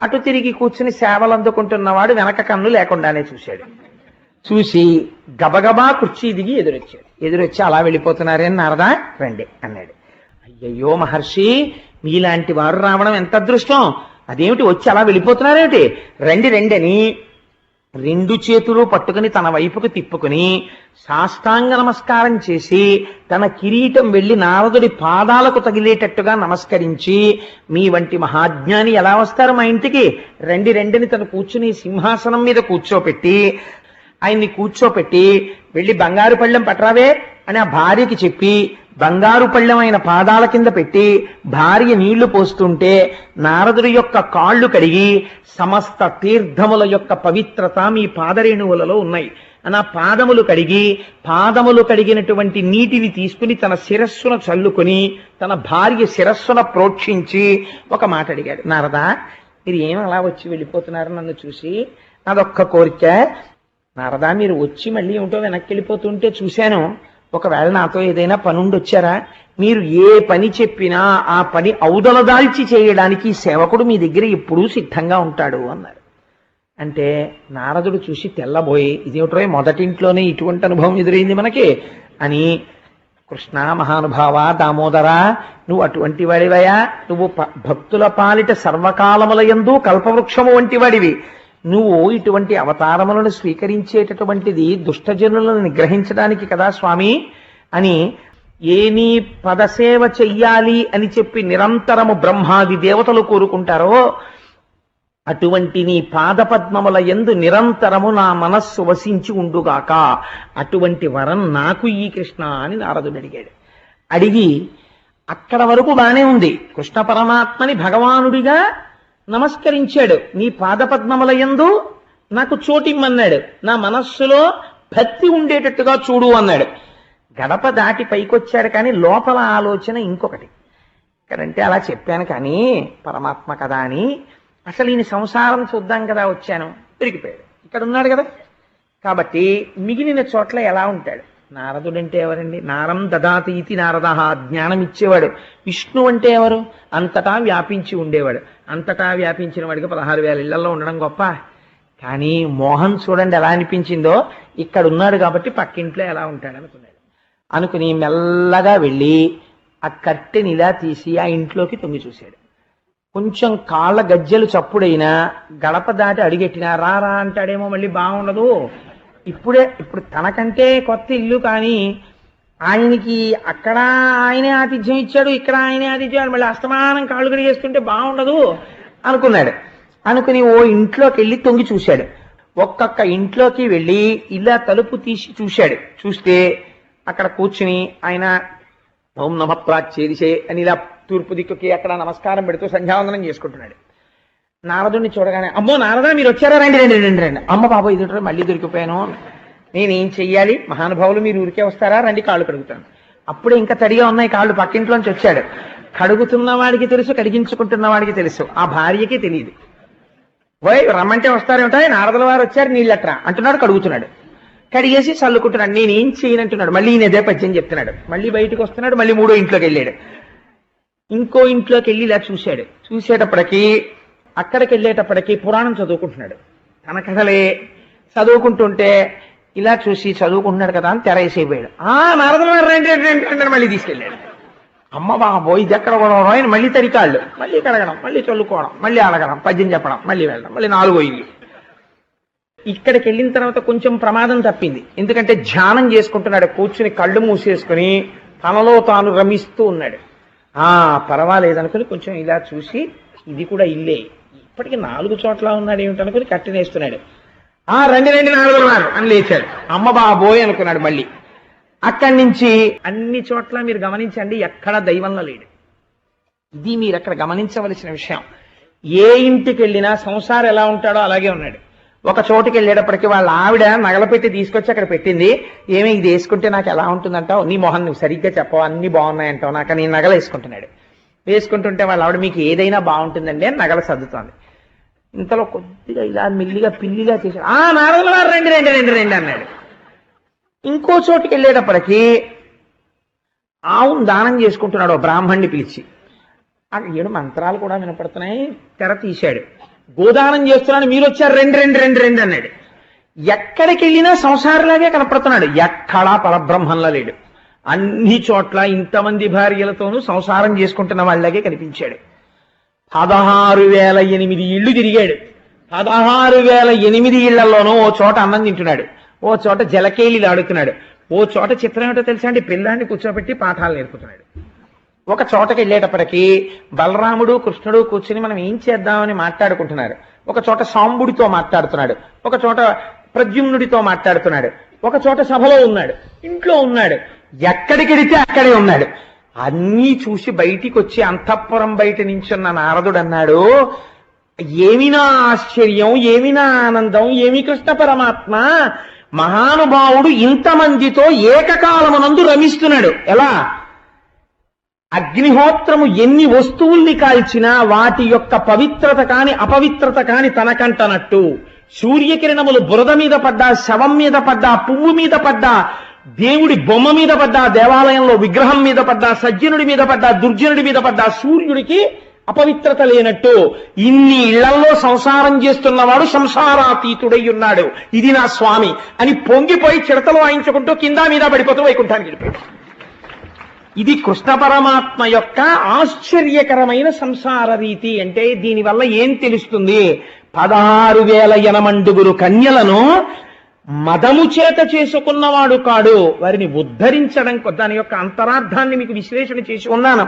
అటు తిరిగి కూర్చుని సేవలు అందుకుంటున్నవాడు వెనక కన్ను లేకుండానే చూశాడు. చూసి గబగబా కుర్చీ దిగి ఎదురొచ్చి అలా వెళ్ళిపోతున్నారే నారదా, రండి అన్నాడు. అయ్యయ్యో మహర్షి, మీలాంటి వారు రావడం ఎంత అదృష్టం, అదేమిటి వచ్చి అలా వెళ్ళిపోతున్నారేమిటి, రండి అని 2 చేతులు పట్టుకుని తన వైపుకు తిప్పుకుని సాష్టాంగ నమస్కారం చేసి తన కిరీటం వెళ్లి నారదుడి పాదాలకు తగిలేటట్టుగా నమస్కరించి, మీ వంటి మహాజ్ఞాని ఎలా వస్తారు మా ఇంటికి, రండి తను కూర్చుని సింహాసనం మీద ఆయన్ని కూర్చోపెట్టి వెళ్ళి బంగారు పళ్ళెం పట్రావే అని ఆ భార్యకి చెప్పి బంగారు పళ్ళెం ఆయన పాదాల కింద పెట్టి భార్య నీళ్లు పోస్తుంటే నారదుడి యొక్క కాళ్ళు కడిగి సమస్త తీర్థముల యొక్క పవిత్రత మీ పాదరేణువులలో ఉన్నాయి అని ఆ పాదములు కడిగినటువంటి నీటిని తీసుకుని తన శిరస్సును చల్లుకొని తన భార్య శిరస్సును ప్రోక్షించి ఒక మాట అడిగాడు. నారదా, మీరు ఏం అలా వచ్చి వెళ్ళిపోతున్నారు నన్ను చూసి, నాదొక్క కోరిక. నారదా, మీరు వచ్చి మళ్ళీ ఏమిటో వెనక్కి వెళ్ళిపోతుంటే చూశాను, ఒకవేళ నాతో ఏదైనా పనుండి వచ్చారా? మీరు ఏ పని చెప్పినా ఆ పని ఔదలదాల్చి చేయడానికి సేవకుడు మీ దగ్గర ఎప్పుడూ సిద్ధంగా ఉంటాడు అన్నారు. అంటే నారదుడు చూసి తెల్లబోయి, ఇదేమిటో మొదటింట్లోనే ఇటువంటి అనుభవం ఎదురైంది మనకి అని, కృష్ణ మహానుభావ దామోదరా, నువ్వు అటువంటి వాడివయా, నువ్వు భక్తుల పాలిట సర్వకాలముల యందు కల్పవృక్షము వంటి వాడివి. నువ్వు ఇటువంటి అవతారములను స్వీకరించేటటువంటిది దుష్టజనులను నిగ్రహించడానికి కదా స్వామి అని, ఏ నీ పదసేవ చెయ్యాలి అని చెప్పి నిరంతరము బ్రహ్మాది దేవతలు కోరుకుంటారో అటువంటి నీ పాదపద్మముల యందు నిరంతరము నా మనస్సు వసించి ఉండుగాక, అటువంటి వరం నాకు ఈ కృష్ణ అని నారదుడు అడిగాడు. అడిగి అక్కడ వరకు బానే ఉంది. కృష్ణ పరమాత్మని భగవానుడిగా నమస్కరించాడు. నీ పాదపద్మముల యందు నాకు చోటిమ్మన్నాడు, నా మనస్సులో భక్తి ఉండేటట్టుగా చూడు అన్నాడు. గడప దాటి పైకొచ్చాడు, కానీ లోపల ఆలోచన ఇంకొకటి. ఇక్కడంటే అలా చెప్పాను కానీ పరమాత్మ కదా అని, అసలు ఈయన సంసారం చూద్దాం కదా వచ్చాను, తిరిగిపోయాడు. ఇక్కడ ఉన్నాడు కదా, కాబట్టి మిగిలిన చోట్ల ఎలా ఉంటాడు? నారదుడంటే ఎవరండి? నారం దదాతి ఇతి నారద, జ్ఞానం ఇచ్చేవాడు. విష్ణు అంటే ఎవరు? అంతటా వ్యాపించి ఉండేవాడు. అంతటా వ్యాపించిన వాడికి 16,000 ఇళ్లలో ఉండడం గొప్ప. కానీ మోహన్ చూడండి ఎలా అనిపించిందో, ఇక్కడ ఉన్నాడు కాబట్టి పక్కింట్లో ఎలా ఉంటాడు అనుకున్నాడు. అనుకుని మెల్లగా వెళ్ళి ఆ కట్టెని ఇలా తీసి ఆ ఇంట్లోకి తొంగి చూశాడు. కొంచెం కాళ్ళ గజ్జెలు చప్పుడైనా గడప దాటి అడిగెట్టినా రా అంటాడేమో, మళ్ళీ బాగుండదు. ఇప్పుడు తనకంటే కొత్త ఇల్లు, కానీ ఆయనకి అక్కడ ఆయనే ఆతిథ్యం ఇచ్చాడు, ఇక్కడ ఆయనే ఆతిథ్యం, మళ్ళీ అస్తమానం కాళ్ళు కడిగేస్తుంటే బాగుండదు అనుకున్నాడు. అనుకుని ఓ ఇంట్లోకి వెళ్ళి తొంగి చూశాడు. ఒక్కొక్క ఇంట్లోకి వెళ్ళి ఇలా తలుపు తీసి చూశాడు. చూస్తే అక్కడ కూర్చుని ఆయన ఓం నమ ప్రాచ్యేదిశే అని ఇలా తూర్పు దిక్కుకి అక్కడ నమస్కారం పెడుతూ సంధ్యావందనం చేసుకుంటున్నాడు. నారదుడిని చూడగానే, అమ్మో నారదా మీరు వచ్చారా, రండి రండి రండి రండి. అమ్మ బాబు ఇది మళ్ళీ దొరికిపోయాను, నేనేం చెయ్యాలి, మహానుభావులు మీరు ఊరికే వస్తారా, రండి కాళ్ళు కడుగుతాను. అప్పుడే ఇంకా తడిగా ఉన్నాయి కాళ్ళు. పక్కింట్లోంచి వచ్చాడు. కడుగుతున్న వాడికి తెలుసు, కడిగించుకుంటున్న వాడికి తెలుసు, ఆ భార్యకి తెలియదు. పోయి రమ్మంటే వస్తారేమిటా, నారదుల వారు వచ్చారు నీళ్ళట్రా అంటున్నాడు, కడుగుతున్నాడు. కడిగేసి చల్లుకుంటున్నాడు. నేనేం చేయనంటున్నాడు. మళ్ళీ ఈయన అదే పద్యం చెప్తున్నాడు. మళ్ళీ బయటకు వస్తున్నాడు. మళ్ళీ 3వ ఇంట్లోకి వెళ్ళాడు. ఇంకో ఇంట్లోకి వెళ్ళి ఇలా చూశాడు. చూసేటప్పటికి అక్కడికి వెళ్ళేటప్పటికి పురాణం చదువుకుంటున్నాడు. తన కథలే చదువుకుంటుంటే ఇలా చూసి చదువుకుంటున్నాడు కదా అని తెరేసేపోయాడు. నారదుల వారు రండి మళ్ళీ తీసుకెళ్ళాడు. అమ్మ బాబోయ్ ఇది ఎక్కడ కూడా ఆయన మళ్ళీ తరికాళ్ళు, మళ్ళీ కడగడం, మళ్ళీ చల్లుకోవడం, మళ్ళీ అడగడం, పద్యం చెప్పడం, మళ్ళీ వెళ్ళడం, మళ్ళీ 4వ ఇల్లు. ఇక్కడికి వెళ్ళిన తర్వాత కొంచెం ప్రమాదం తప్పింది. ఎందుకంటే ధ్యానం చేసుకుంటున్నాడు. కూర్చుని కళ్ళు మూసేసుకుని తనలో తాను రమిస్తూ ఉన్నాడు. పర్వాలేదనుకుని కొంచెం ఇలా చూసి ఇది కూడా ఇల్లే, ఇప్పటికి 4 చోట్ల ఉన్నాడు ఏమిటనుకుని కట్టినేస్తున్నాడు. రండి రండి నారదుల వారు అని లేచాడు. అమ్మ బాబోయ్ అనుకున్నాడు. మళ్ళీ అక్కడి నుంచి అన్ని చోట్ల మీరు గమనించండి, ఎక్కడ దైవంలో లేడు. ఇది మీరు అక్కడ గమనించవలసిన విషయం. ఏ ఇంటికి వెళ్ళినా సంసారం ఎలా ఉంటాడో అలాగే ఉన్నాడు. ఒక చోటుకి వెళ్ళేటప్పటికి వాళ్ళ ఆవిడ నగల పెట్టి తీసుకొచ్చి అక్కడ పెట్టింది. ఏమీ ఇది వేసుకుంటే నాకు ఎలా ఉంటుందంటావు, నీ మొహన్ నువ్వు సరిగ్గా చెప్పవు, అన్ని బాగున్నాయంటావు, నాకు నేను నగలు వేసుకుంటున్నాడు. వేసుకుంటుంటే వాళ్ళ ఆవిడ మీకు ఏదైనా బాగుంటుందండి అని నగలు సర్దుతోంది. ఇంతలో కొద్దిగా ఇలా మెల్లిగా పిల్లిగా చేశాడు. నారదుల వారు రండి రండి రండి రండి అన్నాడు. ఇంకో చోటుకి వెళ్ళేటప్పటికి ఆవును దానం చేసుకుంటున్నాడు. బ్రాహ్మణ్ణి పిలిచి అక్కడ 7 మంత్రాలు కూడా వినపడుతున్నాయి. తెర తీశాడు. గోదానం చేస్తున్నాడు, మీరు వచ్చారు, రెండు రెండు రెండు రెండు అన్నాడు. ఎక్కడికి వెళ్ళినా సంసారలాగే కనపడుతున్నాడు. ఎక్కడా పరబ్రహ్మంలో లేడు. అన్ని చోట్ల ఇంతమంది భార్యలతోనూ సంసారం చేసుకుంటున్న వాళ్ళగే కనిపించాడు. 16,008 ఇళ్ళు తిరిగాడు. 16,008 ఇళ్లలోనూ ఓ చోట అన్నం తింటున్నాడు, ఓ చోట జలకేళీలు ఆడుతున్నాడు, ఓ చోట చిత్రం ఏమిటో తెలుసా అండి, పిల్లాన్ని కూర్చోబెట్టి పాఠాలు నేర్పుతున్నాడు. ఒక చోటకి వెళ్ళేటప్పటికీ బలరాముడు కృష్ణుడు కూర్చుని మనం ఏం చేద్దామని మాట్లాడుకుంటున్నారు. ఒక చోట సాంబుడితో మాట్లాడుతున్నాడు, ఒక చోట ప్రద్యుమ్నుడితో మాట్లాడుతున్నాడు, ఒక చోట సభలో ఉన్నాడు, ఇంట్లో ఉన్నాడు, ఎక్కడికి వెడితే అక్కడే ఉన్నాడు. అన్నీ చూసి బయటికి వచ్చి అంతఃపురం బయట నించున్న నారదుడు అన్నాడు, ఏమినా ఆశ్చర్యం, ఏమినా ఆనందం, ఏమి కృష్ణ పరమాత్మ, మహానుభావుడు ఇంతమందితో ఏకకాలమునందు రమిస్తున్నాడు. ఎలా? అగ్నిహోత్రము ఎన్ని వస్తువుల్ని కాల్చినా వాటి యొక్క పవిత్రత కాని అపవిత్రత కాని తనకంటనట్టు, సూర్యకిరణములు బురద మీద పడ్డా, శవం మీద పడ్డా, పువ్వు మీద పడ్డా, దేవుడి బొమ్మ మీద పడ్డా, దేవాలయంలో విగ్రహం మీద పడ్డా, సజ్జనుడి మీద పడ్డా, దుర్జనుడి మీద పడ్డా, సూర్యుడికి అపవిత్రత లేనట్టు ఇన్ని ఇళ్లలో సంసారం చేస్తున్నవాడు సంసారాతీతుడై ఉన్నాడు. ఇది నా స్వామి అని పొంగిపోయి చిడతలు వాయించుకుంటూ కింద మీద పడిపోతూ వైకుంఠానికి వెళ్ళిపోయాడు. ఇది కృష్ణ పరమాత్మ యొక్క ఆశ్చర్యకరమైన సంసార రీతి. అంటే దీనివల్ల ఏం తెలుస్తుంది? 16,008 కన్యలను మదము చేత చేసుకున్నవాడు కాడు, వారిని ఉద్ధరించడం. దాని యొక్క అంతరార్థాన్ని మీకు విశ్లేషణ చేసి ఉన్నాను.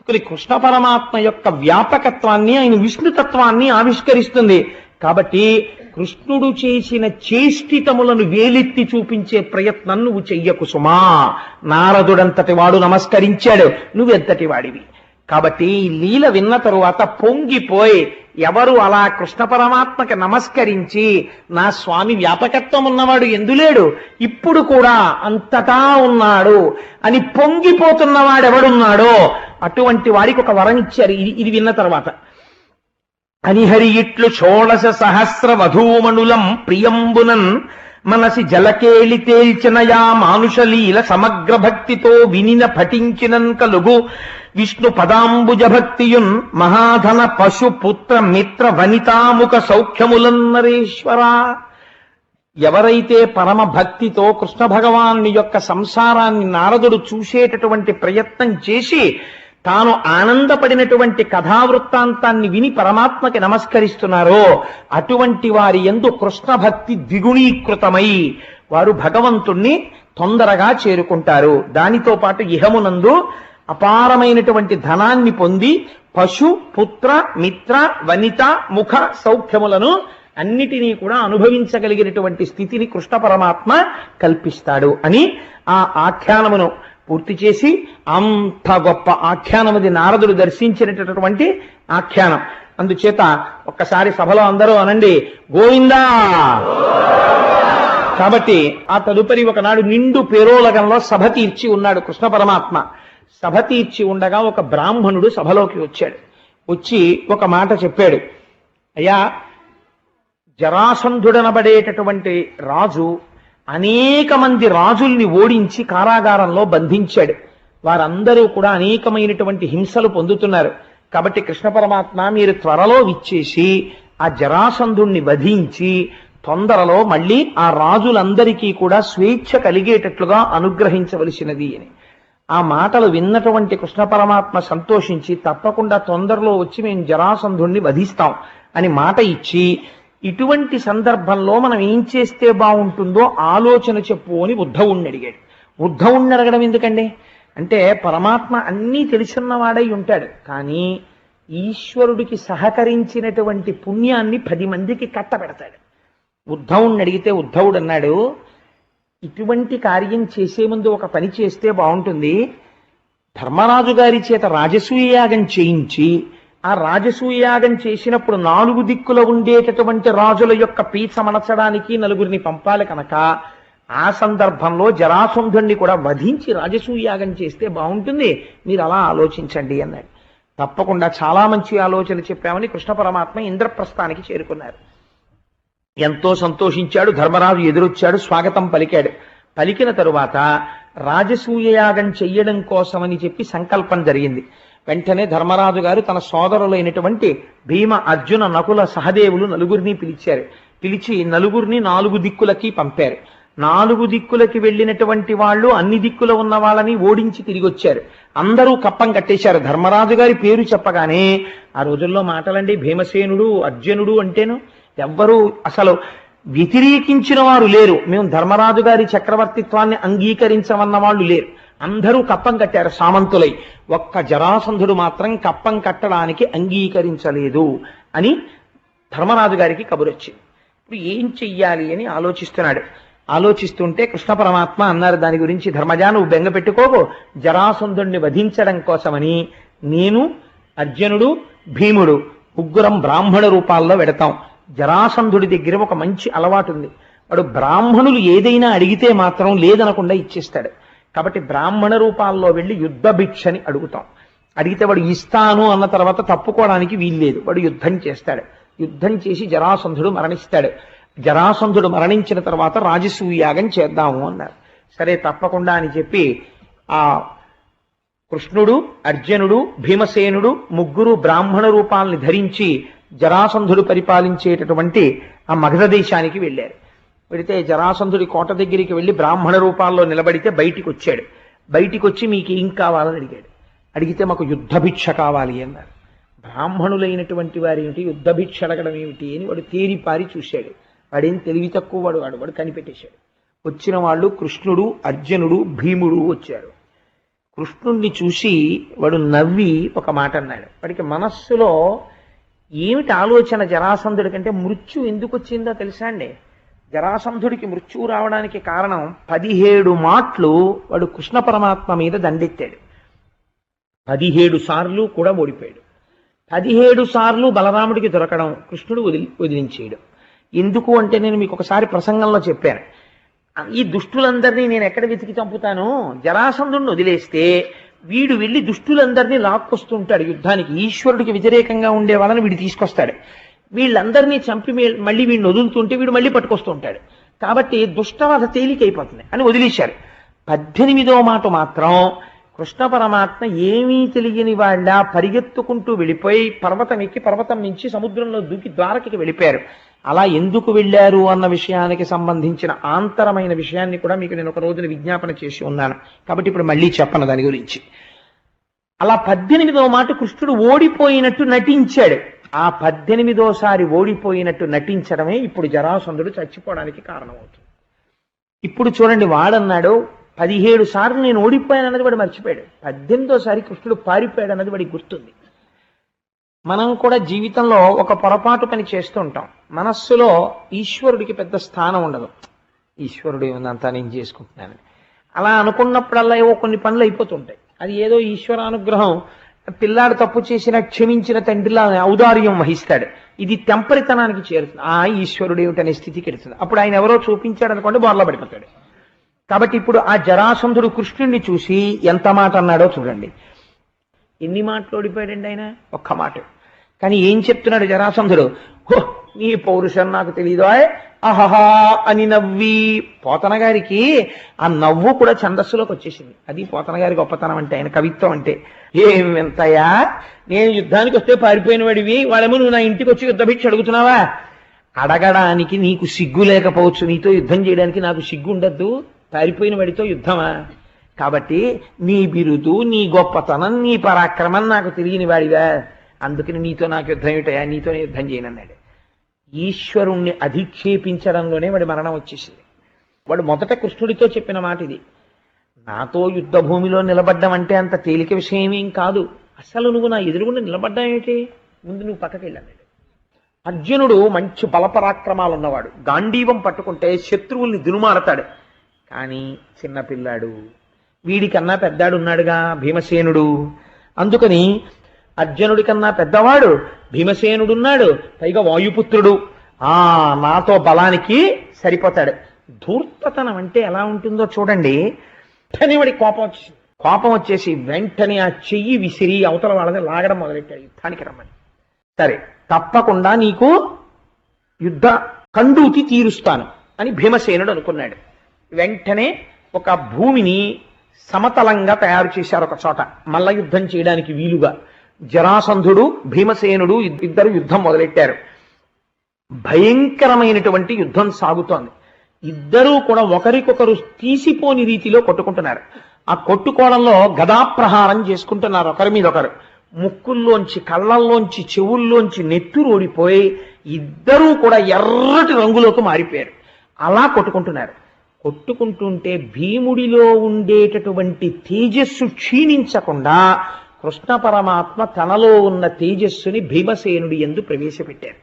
కృష్ణ పరమాత్మ యొక్క వ్యాపకత్వాన్ని, ఆయన విష్ణుతత్వాన్ని ఆవిష్కరిస్తుంది. కాబట్టి కృష్ణుడు చేసిన చేష్టితములను వేలెత్తి చూపించే ప్రయత్నం నువ్వు చెయ్యకు సుమా. నారదుడంతటి వాడు నమస్కరించాడు, నువ్వెంతటి వాడివి. కాబట్టి ఈ లీల విన్న తరువాత పొంగిపోయి, ఎవరు అలా కృష్ణ పరమాత్మకి నమస్కరించి నా స్వామి వ్యాపకత్వం ఉన్నవాడు ఎందులేడు, ఇప్పుడు కూడా అంతటా ఉన్నాడు అని పొంగిపోతున్నవాడెవడున్నాడో అటువంటి వాడికి ఒక వరం ఇచ్చారు. ఇది విన్న తర్వాత అనిహరి ఇట్లు షోడశ సహస్ర వధూమణులం ప్రియంబునన్ మనసి జలకేళి తేల్చినయా మానుషలీల సమగ్ర భక్తితో వినిన పఠించినన్ కలుగు విష్ణు పదాంబుజ భక్తియున్ మహాధన పశు పుత్ర మిత్ర వనితాముఖ సౌఖ్యములన్నరేశ్వర. ఎవరైతే పరమ భక్తితో కృష్ణ భగవాను యొక్క సంసారాన్ని నారదుడు చూసేటటువంటి ప్రయత్నం చేసి తాను ఆనందపడినటువంటి కథావృత్తాంతాన్ని విని పరమాత్మకి నమస్కరిస్తున్నారో అటువంటి వారి యందు కృష్ణ భక్తి ద్విగుణీకృతమై వారు భగవంతుణ్ణి తొందరగా చేరుకుంటారు. దానితో పాటు ఇహమునందు అపారమైనటువంటి ధనాన్ని పొంది పశు పుత్ర మిత్ర వనిత ముఖ సౌఖ్యములను అన్నిటినీ కూడా అనుభవించగలిగినటువంటి స్థితిని కృష్ణ పరమాత్మ కల్పిస్తాడు అని ఆ ఆఖ్యానమును పూర్తి చేసి, అంత గొప్ప ఆఖ్యానమది నారదుడు దర్శించినటువంటి ఆఖ్యానం. అందుచేత ఒక్కసారి సభలో అందరూ అనండి గోవిందా. కాబట్టి ఆ తదుపరి ఒకనాడు నిండు పేరోలగంలో సభ తీర్చి ఉన్నాడు కృష్ణ పరమాత్మ. సభ తీర్చి ఉండగా ఒక బ్రాహ్మణుడు సభలోకి వచ్చాడు. వచ్చి ఒక మాట చెప్పాడు. అయ్యా, జరాసంధుడనబడేటటువంటి రాజు అనేక మంది రాజుల్ని ఓడించి కారాగారంలో బంధించాడు. వారందరూ కూడా అనేకమైనటువంటి హింసలు పొందుతున్నారు. కాబట్టి కృష్ణ పరమాత్మ మీరు త్వరలో విచ్చేసి ఆ జరాసంధుణ్ణి వధించి తొందరలో మళ్ళీ ఆ రాజులందరికీ కూడా స్వేచ్ఛ కలిగేటట్లుగా అనుగ్రహించవలసినది అని. ఆ మాటలు విన్నటువంటి కృష్ణ పరమాత్మ సంతోషించి తప్పకుండా తొందరలో వచ్చి మేము జరాసంధుణ్ణి వధిస్తాం అని మాట ఇచ్చి, ఇటువంటి సందర్భంలో మనం ఏం చేస్తే బాగుంటుందో ఆలోచన చెప్పు అని ఉద్ధవుణ్ణి అడిగాడు. ఉద్ధవుణ్ణి అడగడం ఎందుకండి అంటే, పరమాత్మ అన్నీ తెలుసున్నవాడై ఉంటాడు, కానీ ఈశ్వరుడికి సహకరించినటువంటి పుణ్యాన్ని 10 మందికి కట్టబెడతాడు. ఉద్ధవుణ్ణి అడిగితే ఉద్ధవుడు అన్నాడు, ఇటువంటి కార్యం చేసే ముందు ఒక పని చేస్తే బాగుంటుంది. ధర్మరాజు గారి చేత రాజసూయ యాగం చేయించి, ఆ రాజసూయాగం చేసినప్పుడు 4 దిక్కుల ఉండేటటువంటి రాజుల యొక్క పీచ మనచడానికి 4 పంపాలి కనుక ఆ సందర్భంలో జరాసంధుణ్ణి కూడా వధించి రాజసూయాగం చేస్తే బాగుంటుంది, మీరు అలా ఆలోచించండి అన్నాడు. తప్పకుండా చాలా మంచి ఆలోచన చెప్పామని కృష్ణ పరమాత్మ ఇంద్రప్రస్థానికి చేరుకున్నారు. ఎంతో సంతోషించాడు. ధర్మరాజు ఎదురొచ్చాడు, స్వాగతం పలికాడు. పలికిన తరువాత రాజసూయయాగం చెయ్యడం కోసమని చెప్పి సంకల్పం జరిగింది. వెంటనే ధర్మరాజు గారు తన సోదరులైనటువంటి భీమ అర్జున నకుల సహదేవులు 4 పిలిచారు. పిలిచి 4 దిక్కులకి పంపారు. 4 దిక్కులకి వెళ్ళినటువంటి వాళ్ళు అన్ని దిక్కుల ఉన్న వాళ్ళని ఓడించి తిరిగి వచ్చారు. అందరూ కప్పం కట్టేశారు. ధర్మరాజు గారి పేరు చెప్పగానే, ఆ రోజుల్లో మాటలండి, భీమసేనుడు అర్జునుడు అంటేను ఎవ్వరూ అసలు వ్యతిరేకించిన వారు లేరు. మేము ధర్మరాజు గారి చక్రవర్తిత్వాన్ని అంగీకరించమన్న వాళ్ళు లేరు. అందరూ కప్పం కట్టారు సామంతులై. ఒక్క జరాసంధుడు మాత్రం కప్పం కట్టడానికి అంగీకరించలేదు అని ధర్మరాజు గారికి కబురొచ్చింది. ఇప్పుడు ఏం చెయ్యాలి అని ఆలోచిస్తున్నాడు. ఆలోచిస్తుంటే కృష్ణ పరమాత్మ అన్నారు, దాని గురించి ధర్మజా నువ్వు బెంగ పెట్టుకోకు, జరాసంధుణ్ణి వధించడం కోసమని నేను అర్జునుడు భీముడు 3 బ్రాహ్మణ రూపాల్లో వెడతాం. జరాసంధుడి దగ్గర ఒక మంచి అలవాటు ఉంది. వాడు బ్రాహ్మణులు ఏదైనా అడిగితే మాత్రం లేదనకుండా ఇచ్చేస్తాడు. కాబట్టి బ్రాహ్మణ రూపాల్లో వెళ్ళి యుద్ధ భిక్షని అడుగుతాం. అడిగితే వాడు ఇస్తాను అన్న తర్వాత తప్పుకోవడానికి వీల్లేదు. వాడు యుద్ధం చేస్తాడు. యుద్ధం చేసి జరాసంధుడు మరణిస్తాడు. జరాసంధుడు మరణించిన తర్వాత రాజసూయాగం చేద్దాము అన్నారు. సరే తప్పకుండా అని చెప్పి ఆ కృష్ణుడు అర్జునుడు భీమసేనుడు 3 బ్రాహ్మణ రూపాలని ధరించి జరాసంధుడు పరిపాలించేటటువంటి ఆ మగధ దేశానికి వెళ్ళారు. వెళితే జరాసంధుడి కోట దగ్గరికి వెళ్ళి బ్రాహ్మణ రూపాల్లో నిలబడితే బయటికి వచ్చాడు. బయటికి వచ్చి మీకు ఏం కావాలని అడిగాడు. అడిగితే మాకు యుద్ధ భిక్ష కావాలి అన్నారు. బ్రాహ్మణులైనటువంటి వారు ఏమిటి యుద్ధ భిక్ష అడగడం ఏమిటి అని వాడు తేరిపారి చూశాడు. వాడేం తెలివి తక్కువ వాడు కనిపెట్టేశాడు. వచ్చిన వాళ్ళు కృష్ణుడు అర్జునుడు భీముడు వచ్చారు. కృష్ణుణ్ణి చూసి వాడు నవ్వి ఒక మాట అన్నాడు. వాడికి మనస్సులో ఏమిటి ఆలోచన జరాసంధుడి కంటే, మృత్యు ఎందుకు వచ్చిందో తెలుసా అండి? జరాసంధుడికి మృత్యువు రావడానికి కారణం 17 మాట్లు వాడు కృష్ణ పరమాత్మ మీద దండెత్తాడు. 17 సార్లు కూడా ఓడిపోయాడు. 17 సార్లు బలరాముడికి దొరకడం, కృష్ణుడు వదిలించేయడం. ఎందుకు అంటే నేను మీకు ఒకసారి ప్రసంగంలో చెప్పాను, ఈ దుష్టులందరినీ నేను ఎక్కడ వెతికి చంపుతాను? జరాసంధుడిని వదిలేస్తే వీడు వెళ్ళి దుష్టులందరినీ లాక్కొస్తుంటాడు యుద్ధానికి. ఈశ్వరుడికి వ్యతిరేకంగా ఉండే వాళ్ళని వీడు తీసుకొస్తాడు. వీళ్ళందరినీ చంపి మళ్ళీ వీడిని వదులుతుంటే వీడు మళ్ళీ పట్టుకొస్తూ ఉంటాడు. కాబట్టి దుష్టవధ తేలికైపోతుంది అని వదిలేశారు. 18వ మాట మాత్రం కృష్ణ పరమాత్మ ఏమీ తెలియని వాళ్ళ పరిగెత్తుకుంటూ వెళ్ళిపోయి పర్వతం ఎక్కి పర్వతం నుంచి సముద్రంలో దూకి ద్వారకకి వెళ్ళిపోయారు. అలా ఎందుకు వెళ్ళారు అన్న విషయానికి సంబంధించిన ఆంతరమైన విషయాన్ని కూడా మీకు నేను ఒక రోజున విజ్ఞాపన చేసి ఉన్నాను. కాబట్టి ఇప్పుడు మళ్ళీ చెప్పను దాని గురించి. అలా 18వ మాట కృష్ణుడు ఓడిపోయినట్టు నటించాడు. ఆ 18వసారి ఓడిపోయినట్టు నటించడమే ఇప్పుడు జరాసంధుడు చచ్చిపోవడానికి కారణమవుతుంది. ఇప్పుడు చూడండి, వాడన్నాడు 17 సార్లు నేను ఓడిపోయానన్నది వాడు మర్చిపోయాడు. 18వసారి కృష్ణుడు పారిపోయాడు అన్నది వాడికి గుర్తుంది. మనం కూడా జీవితంలో ఒక పొరపాటు పని చేస్తూ ఉంటాం. మనస్సులో ఈశ్వరుడికి పెద్ద స్థానం ఉండదు. ఈశ్వరుడు ఏముందంతా నేను చేసుకుంటున్నానని అలా అనుకున్నప్పుడల్లా ఏవో కొన్ని పనులు అయిపోతుంటాయి. అది ఏదో ఈశ్వరానుగ్రహం, పిల్లాడు తప్పు చేసిన క్షమించిన తండ్రిలా ఔదార్యం వహిస్తాడు. ఇది తెంపరితనానికి చేరుతుంది. ఈశ్వరుడు ఏమిటనే స్థితికి ఎడుతుంది. అప్పుడు ఆయన ఎవరో చూపించాడు అనుకోండి, బోర్లా పడిపోతాడు. కాబట్టి ఇప్పుడు ఆ జరాసంధుడు కృష్ణుడిని చూసి ఎంత మాట అన్నాడో చూడండి. ఎన్ని మాటలు ఓడిపోయాడండి ఆయన? ఒక్క మాట. కానీ ఏం చెప్తున్నాడు జరాసంధుడు? హో, నీ పౌరుషం నాకు తెలీదు అహహా అని నవ్వి. పోతన గారికి ఆ నవ్వు కూడా ఛందస్సులోకి వచ్చేసింది. అది పోతన గారి గొప్పతనం అంటే, ఆయన కవిత్వం అంటే. ఏం ఎంతయా, నేను యుద్ధానికి వస్తే పారిపోయిన వాడివి, వాళ్ళేమో నువ్వు నా ఇంటికి వచ్చి యుద్ధ భిక్ష అడుగుతున్నావా? అడగడానికి నీకు సిగ్గు లేకపోవచ్చు, నీతో యుద్ధం చేయడానికి నాకు సిగ్గు ఉండద్దు. పారిపోయిన వాడితో యుద్ధమా? కాబట్టి నీ బిరుదు, నీ గొప్పతనం, నీ పరాక్రమం నాకు తెలియని వాడివా? అందుకని నీతో నాకు యుద్ధం ఏమిటయా, నీతో యుద్ధం చేయనన్నాడు. ఈశ్వరుణ్ణి అధిక్షేపించడంలోనే వాడి మరణం వచ్చేసింది. వాడు మొదట కృష్ణుడితో చెప్పిన మాట ఇది, నాతో యుద్ధ భూమిలో నిలబడ్డం అంటే అంత తేలిక విషయమేం కాదు. అసలు నువ్వు నా ఎదురుగుండా నిలబడ్డం ఏమిటి? ముందు నువ్వు పక్కకి వెళ్ళాడు. అర్జునుడు మంచి బలపరాక్రమాలు ఉన్నవాడు. గాంధీవం పట్టుకుంటే శత్రువుల్ని దునుమారతాడు. కానీ చిన్నపిల్లాడు, వీడికన్నా పెద్దాడు ఉన్నాడుగా భీమసేనుడు. అందుకని అర్జునుడి కన్నా పెద్దవాడు భీమసేనుడున్నాడు, పైగా వాయుపుత్రుడు. నాతో బలానికి సరిపోతాడు. ధూర్తతనం అంటే ఎలా ఉంటుందో చూడండి. వెంటనే వాడి కోపం వచ్చేసి వెంటనే ఆ చెయ్యి విసిరి అవతల వాళ్ళని లాగడం మొదలెట్టాడు, యుద్ధానికి రమ్మని. సరే, తప్పకుండా నీకు యుద్ధ కండూతి తీరుస్తాను అని భీమసేనుడు అనుకున్నాడు. వెంటనే ఒక భూమిని సమతలంగా తయారు చేశారు ఒక చోట, మల్ల యుద్ధం చేయడానికి వీలుగా. జరాసంధుడు భీమసేనుడు ఇద్దరు యుద్ధం మొదలెట్టారు. భయంకరమైనటువంటి యుద్ధం సాగుతోంది. ఇద్దరూ కూడా ఒకరికొకరు తీసిపోని రీతిలో కొట్టుకుంటున్నారు. ఆ కొట్టుకోవడంలో గదాప్రహారం చేసుకుంటున్నారు ఒకరి మీద ఒకరు. ముక్కుల్లోంచి, కళ్ళల్లోంచి, చెవుల్లోంచి నెత్తురు ఓడిపోయి ఇద్దరూ కూడా ఎర్రటి రంగులోకి మారిపోయారు. అలా కొట్టుకుంటున్నారు. కొట్టుకుంటుంటే భీముడిలో ఉండేటటువంటి తేజస్సు క్షీణించకుండా కృష్ణ పరమాత్మ తనలో ఉన్న తేజస్సుని భీమసేనుడి యందు ప్రవేశపెట్టారు.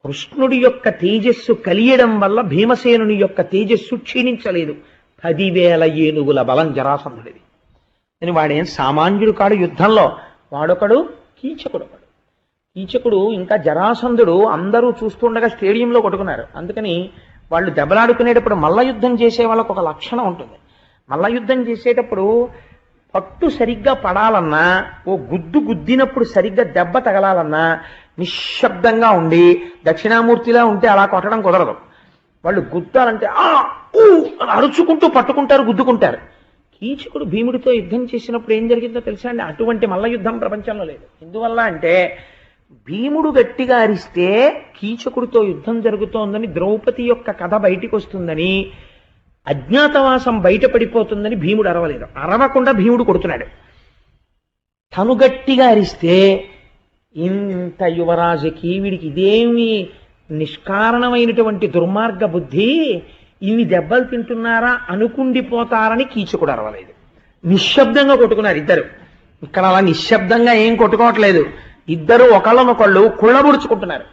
కృష్ణుడి యొక్క తేజస్సు కలియడం వల్ల భీమసేనుని యొక్క తేజస్సు క్షీణించలేదు. 10,000 ఏనుగుల బలం జరాసంధుడిది. అని వాడేం సామాన్యుడు కాడు యుద్ధంలో. వాడొకడు, కీచకుడొకడు. కీచకుడు ఇంకా జరాసంధుడు అందరూ చూస్తుండగా స్టేడియంలో కొట్టుకున్నారు. అందుకని వాళ్ళు దెబ్బలాడుకునేటప్పుడు మల్ల యుద్ధం చేసే వాళ్ళకు ఒక లక్షణం ఉంటుంది. మల్ల యుద్ధం చేసేటప్పుడు పట్టు సరిగ్గా పడాలన్నా, ఓ గుద్దినప్పుడు సరిగ్గా దెబ్బ తగలాలన్నా నిశ్శబ్దంగా ఉండి దక్షిణామూర్తిలా ఉంటే అలా కొట్టడం కుదరదు. వాళ్ళు గుద్దాలంటే అరుచుకుంటూ పట్టుకుంటారు, గుద్దుకుంటారు. కీచకుడు భీముడితో యుద్ధం చేసినప్పుడు ఏం జరిగిందో తెలుసా అండి? అటువంటి మల్ల యుద్ధం ప్రపంచంలో లేదు. ఎందువల్ల అంటే భీముడు గట్టిగా అరిస్తే కీచకుడితో యుద్ధం జరుగుతోందని, ద్రౌపది యొక్క కథ బయటికి వస్తుందని, అజ్ఞాతవాసం బయటపడిపోతుందని భీముడు అరవలేదు. అరవకుండా భీముడు కొడుతున్నాడు. తను గట్టిగా అరిస్తే ఇంత యువరాజుకి వీడికి ఇదేమి నిష్కారణమైనటువంటి దుర్మార్గ బుద్ధి, ఇవి దెబ్బలు తింటున్నారా అనుకుండిపోతారని కీచకుడు అరవలేదు. నిశ్శబ్దంగా కొట్టుకున్నారు ఇద్దరు. ఇక్కడ అలా నిశ్శబ్దంగా ఏం కొట్టుకోవట్లేదు, ఇద్దరు ఒకళ్ళనొకళ్ళు కుళ్ళబుడుచుకుంటున్నారు.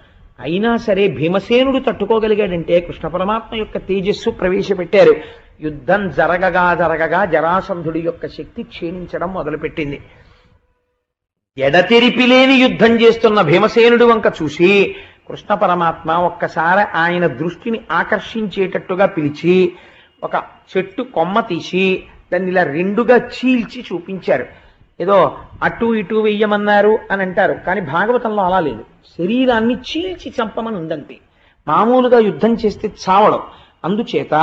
అయినా సరే భీమసేనుడు తట్టుకోగలిగాడంటే కృష్ణ పరమాత్మ యొక్క తేజస్సు ప్రవేశపెట్టారు. యుద్ధం జరగగా జరగగా జరాసంధుడి యొక్క శక్తి క్షీణించడం మొదలుపెట్టింది. ఎడతెరిపిలేని యుద్ధం చేస్తున్న భీమసేనుడి వంక చూసి కృష్ణ పరమాత్మ ఒక్కసారి ఆయన దృష్టిని ఆకర్షించేటట్టుగా పిలిచి ఒక చెట్టు కొమ్మ తీసి దాన్ని ఇలా రెండుగా చీల్చి చూపించారు. ఏదో అటు ఇటు వెయ్యమన్నారు అని అంటారు, కానీ భాగవతంలో అలా లేదు. శరీరాన్ని చీల్చి చంపమని ఉందంతే. మామూలుగా యుద్ధం చేస్తే చావడం, అందుచేత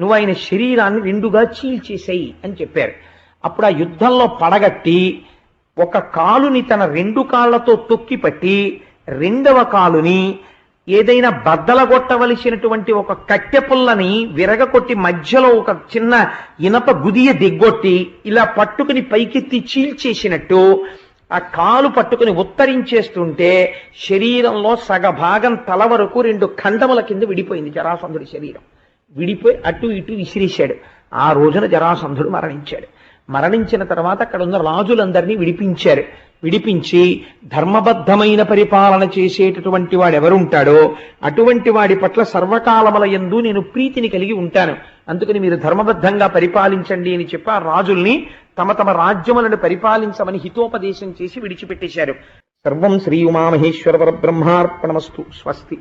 నువ్వు ఆయన శరీరాన్ని రెండుగా చీల్చేసేయి అని చెప్పారు. అప్పుడు ఆ యుద్ధంలో పడగట్టి ఒక కాలుని తన రెండు కాళ్లతో తొక్కి పట్టి రెండవ కాలుని ఏదైనా బద్దలగొట్టవలసినటువంటి ఒక కట్టె పుల్లని విరగకొట్టి మధ్యలో ఒక చిన్న ఇనప గుదియ దిగ్గొట్టి ఇలా పట్టుకుని పైకెత్తి చీల్చేసినట్టు ఆ కాలు పట్టుకుని ఉత్తరించేస్తుంటే శరీరంలో సగభాగం తల వరకు రెండు ఖండముల కింద విడిపోయింది జరాసంధుడి శరీరం. విడిపోయి అటు ఇటు విసిరేశాడు. ఆ రోజున జరాసంధుడు మరణించాడు. మరణించిన తర్వాత అక్కడ ఉన్న రాజులందరినీ విడిపించారు. విడిపించి ధర్మబద్ధమైన పరిపాలన చేసేటటువంటి వాడు ఎవరుంటాడో అటువంటి వాడి పట్ల సర్వకాలముల యందు నేను ప్రీతిని కలిగి ఉంటాను, అందుకని మీరు ధర్మబద్ధంగా పరిపాలించండి అని చెప్పి ఆ రాజుల్ని తమ తమ రాజ్యములను పరిపాలించమని హితోపదేశం చేసి విడిచిపెట్టేశారు. సర్వం శ్రీ ఉమామహేశ్వర పరబ్రహ్మార్పణమస్తు. స్వస్తి.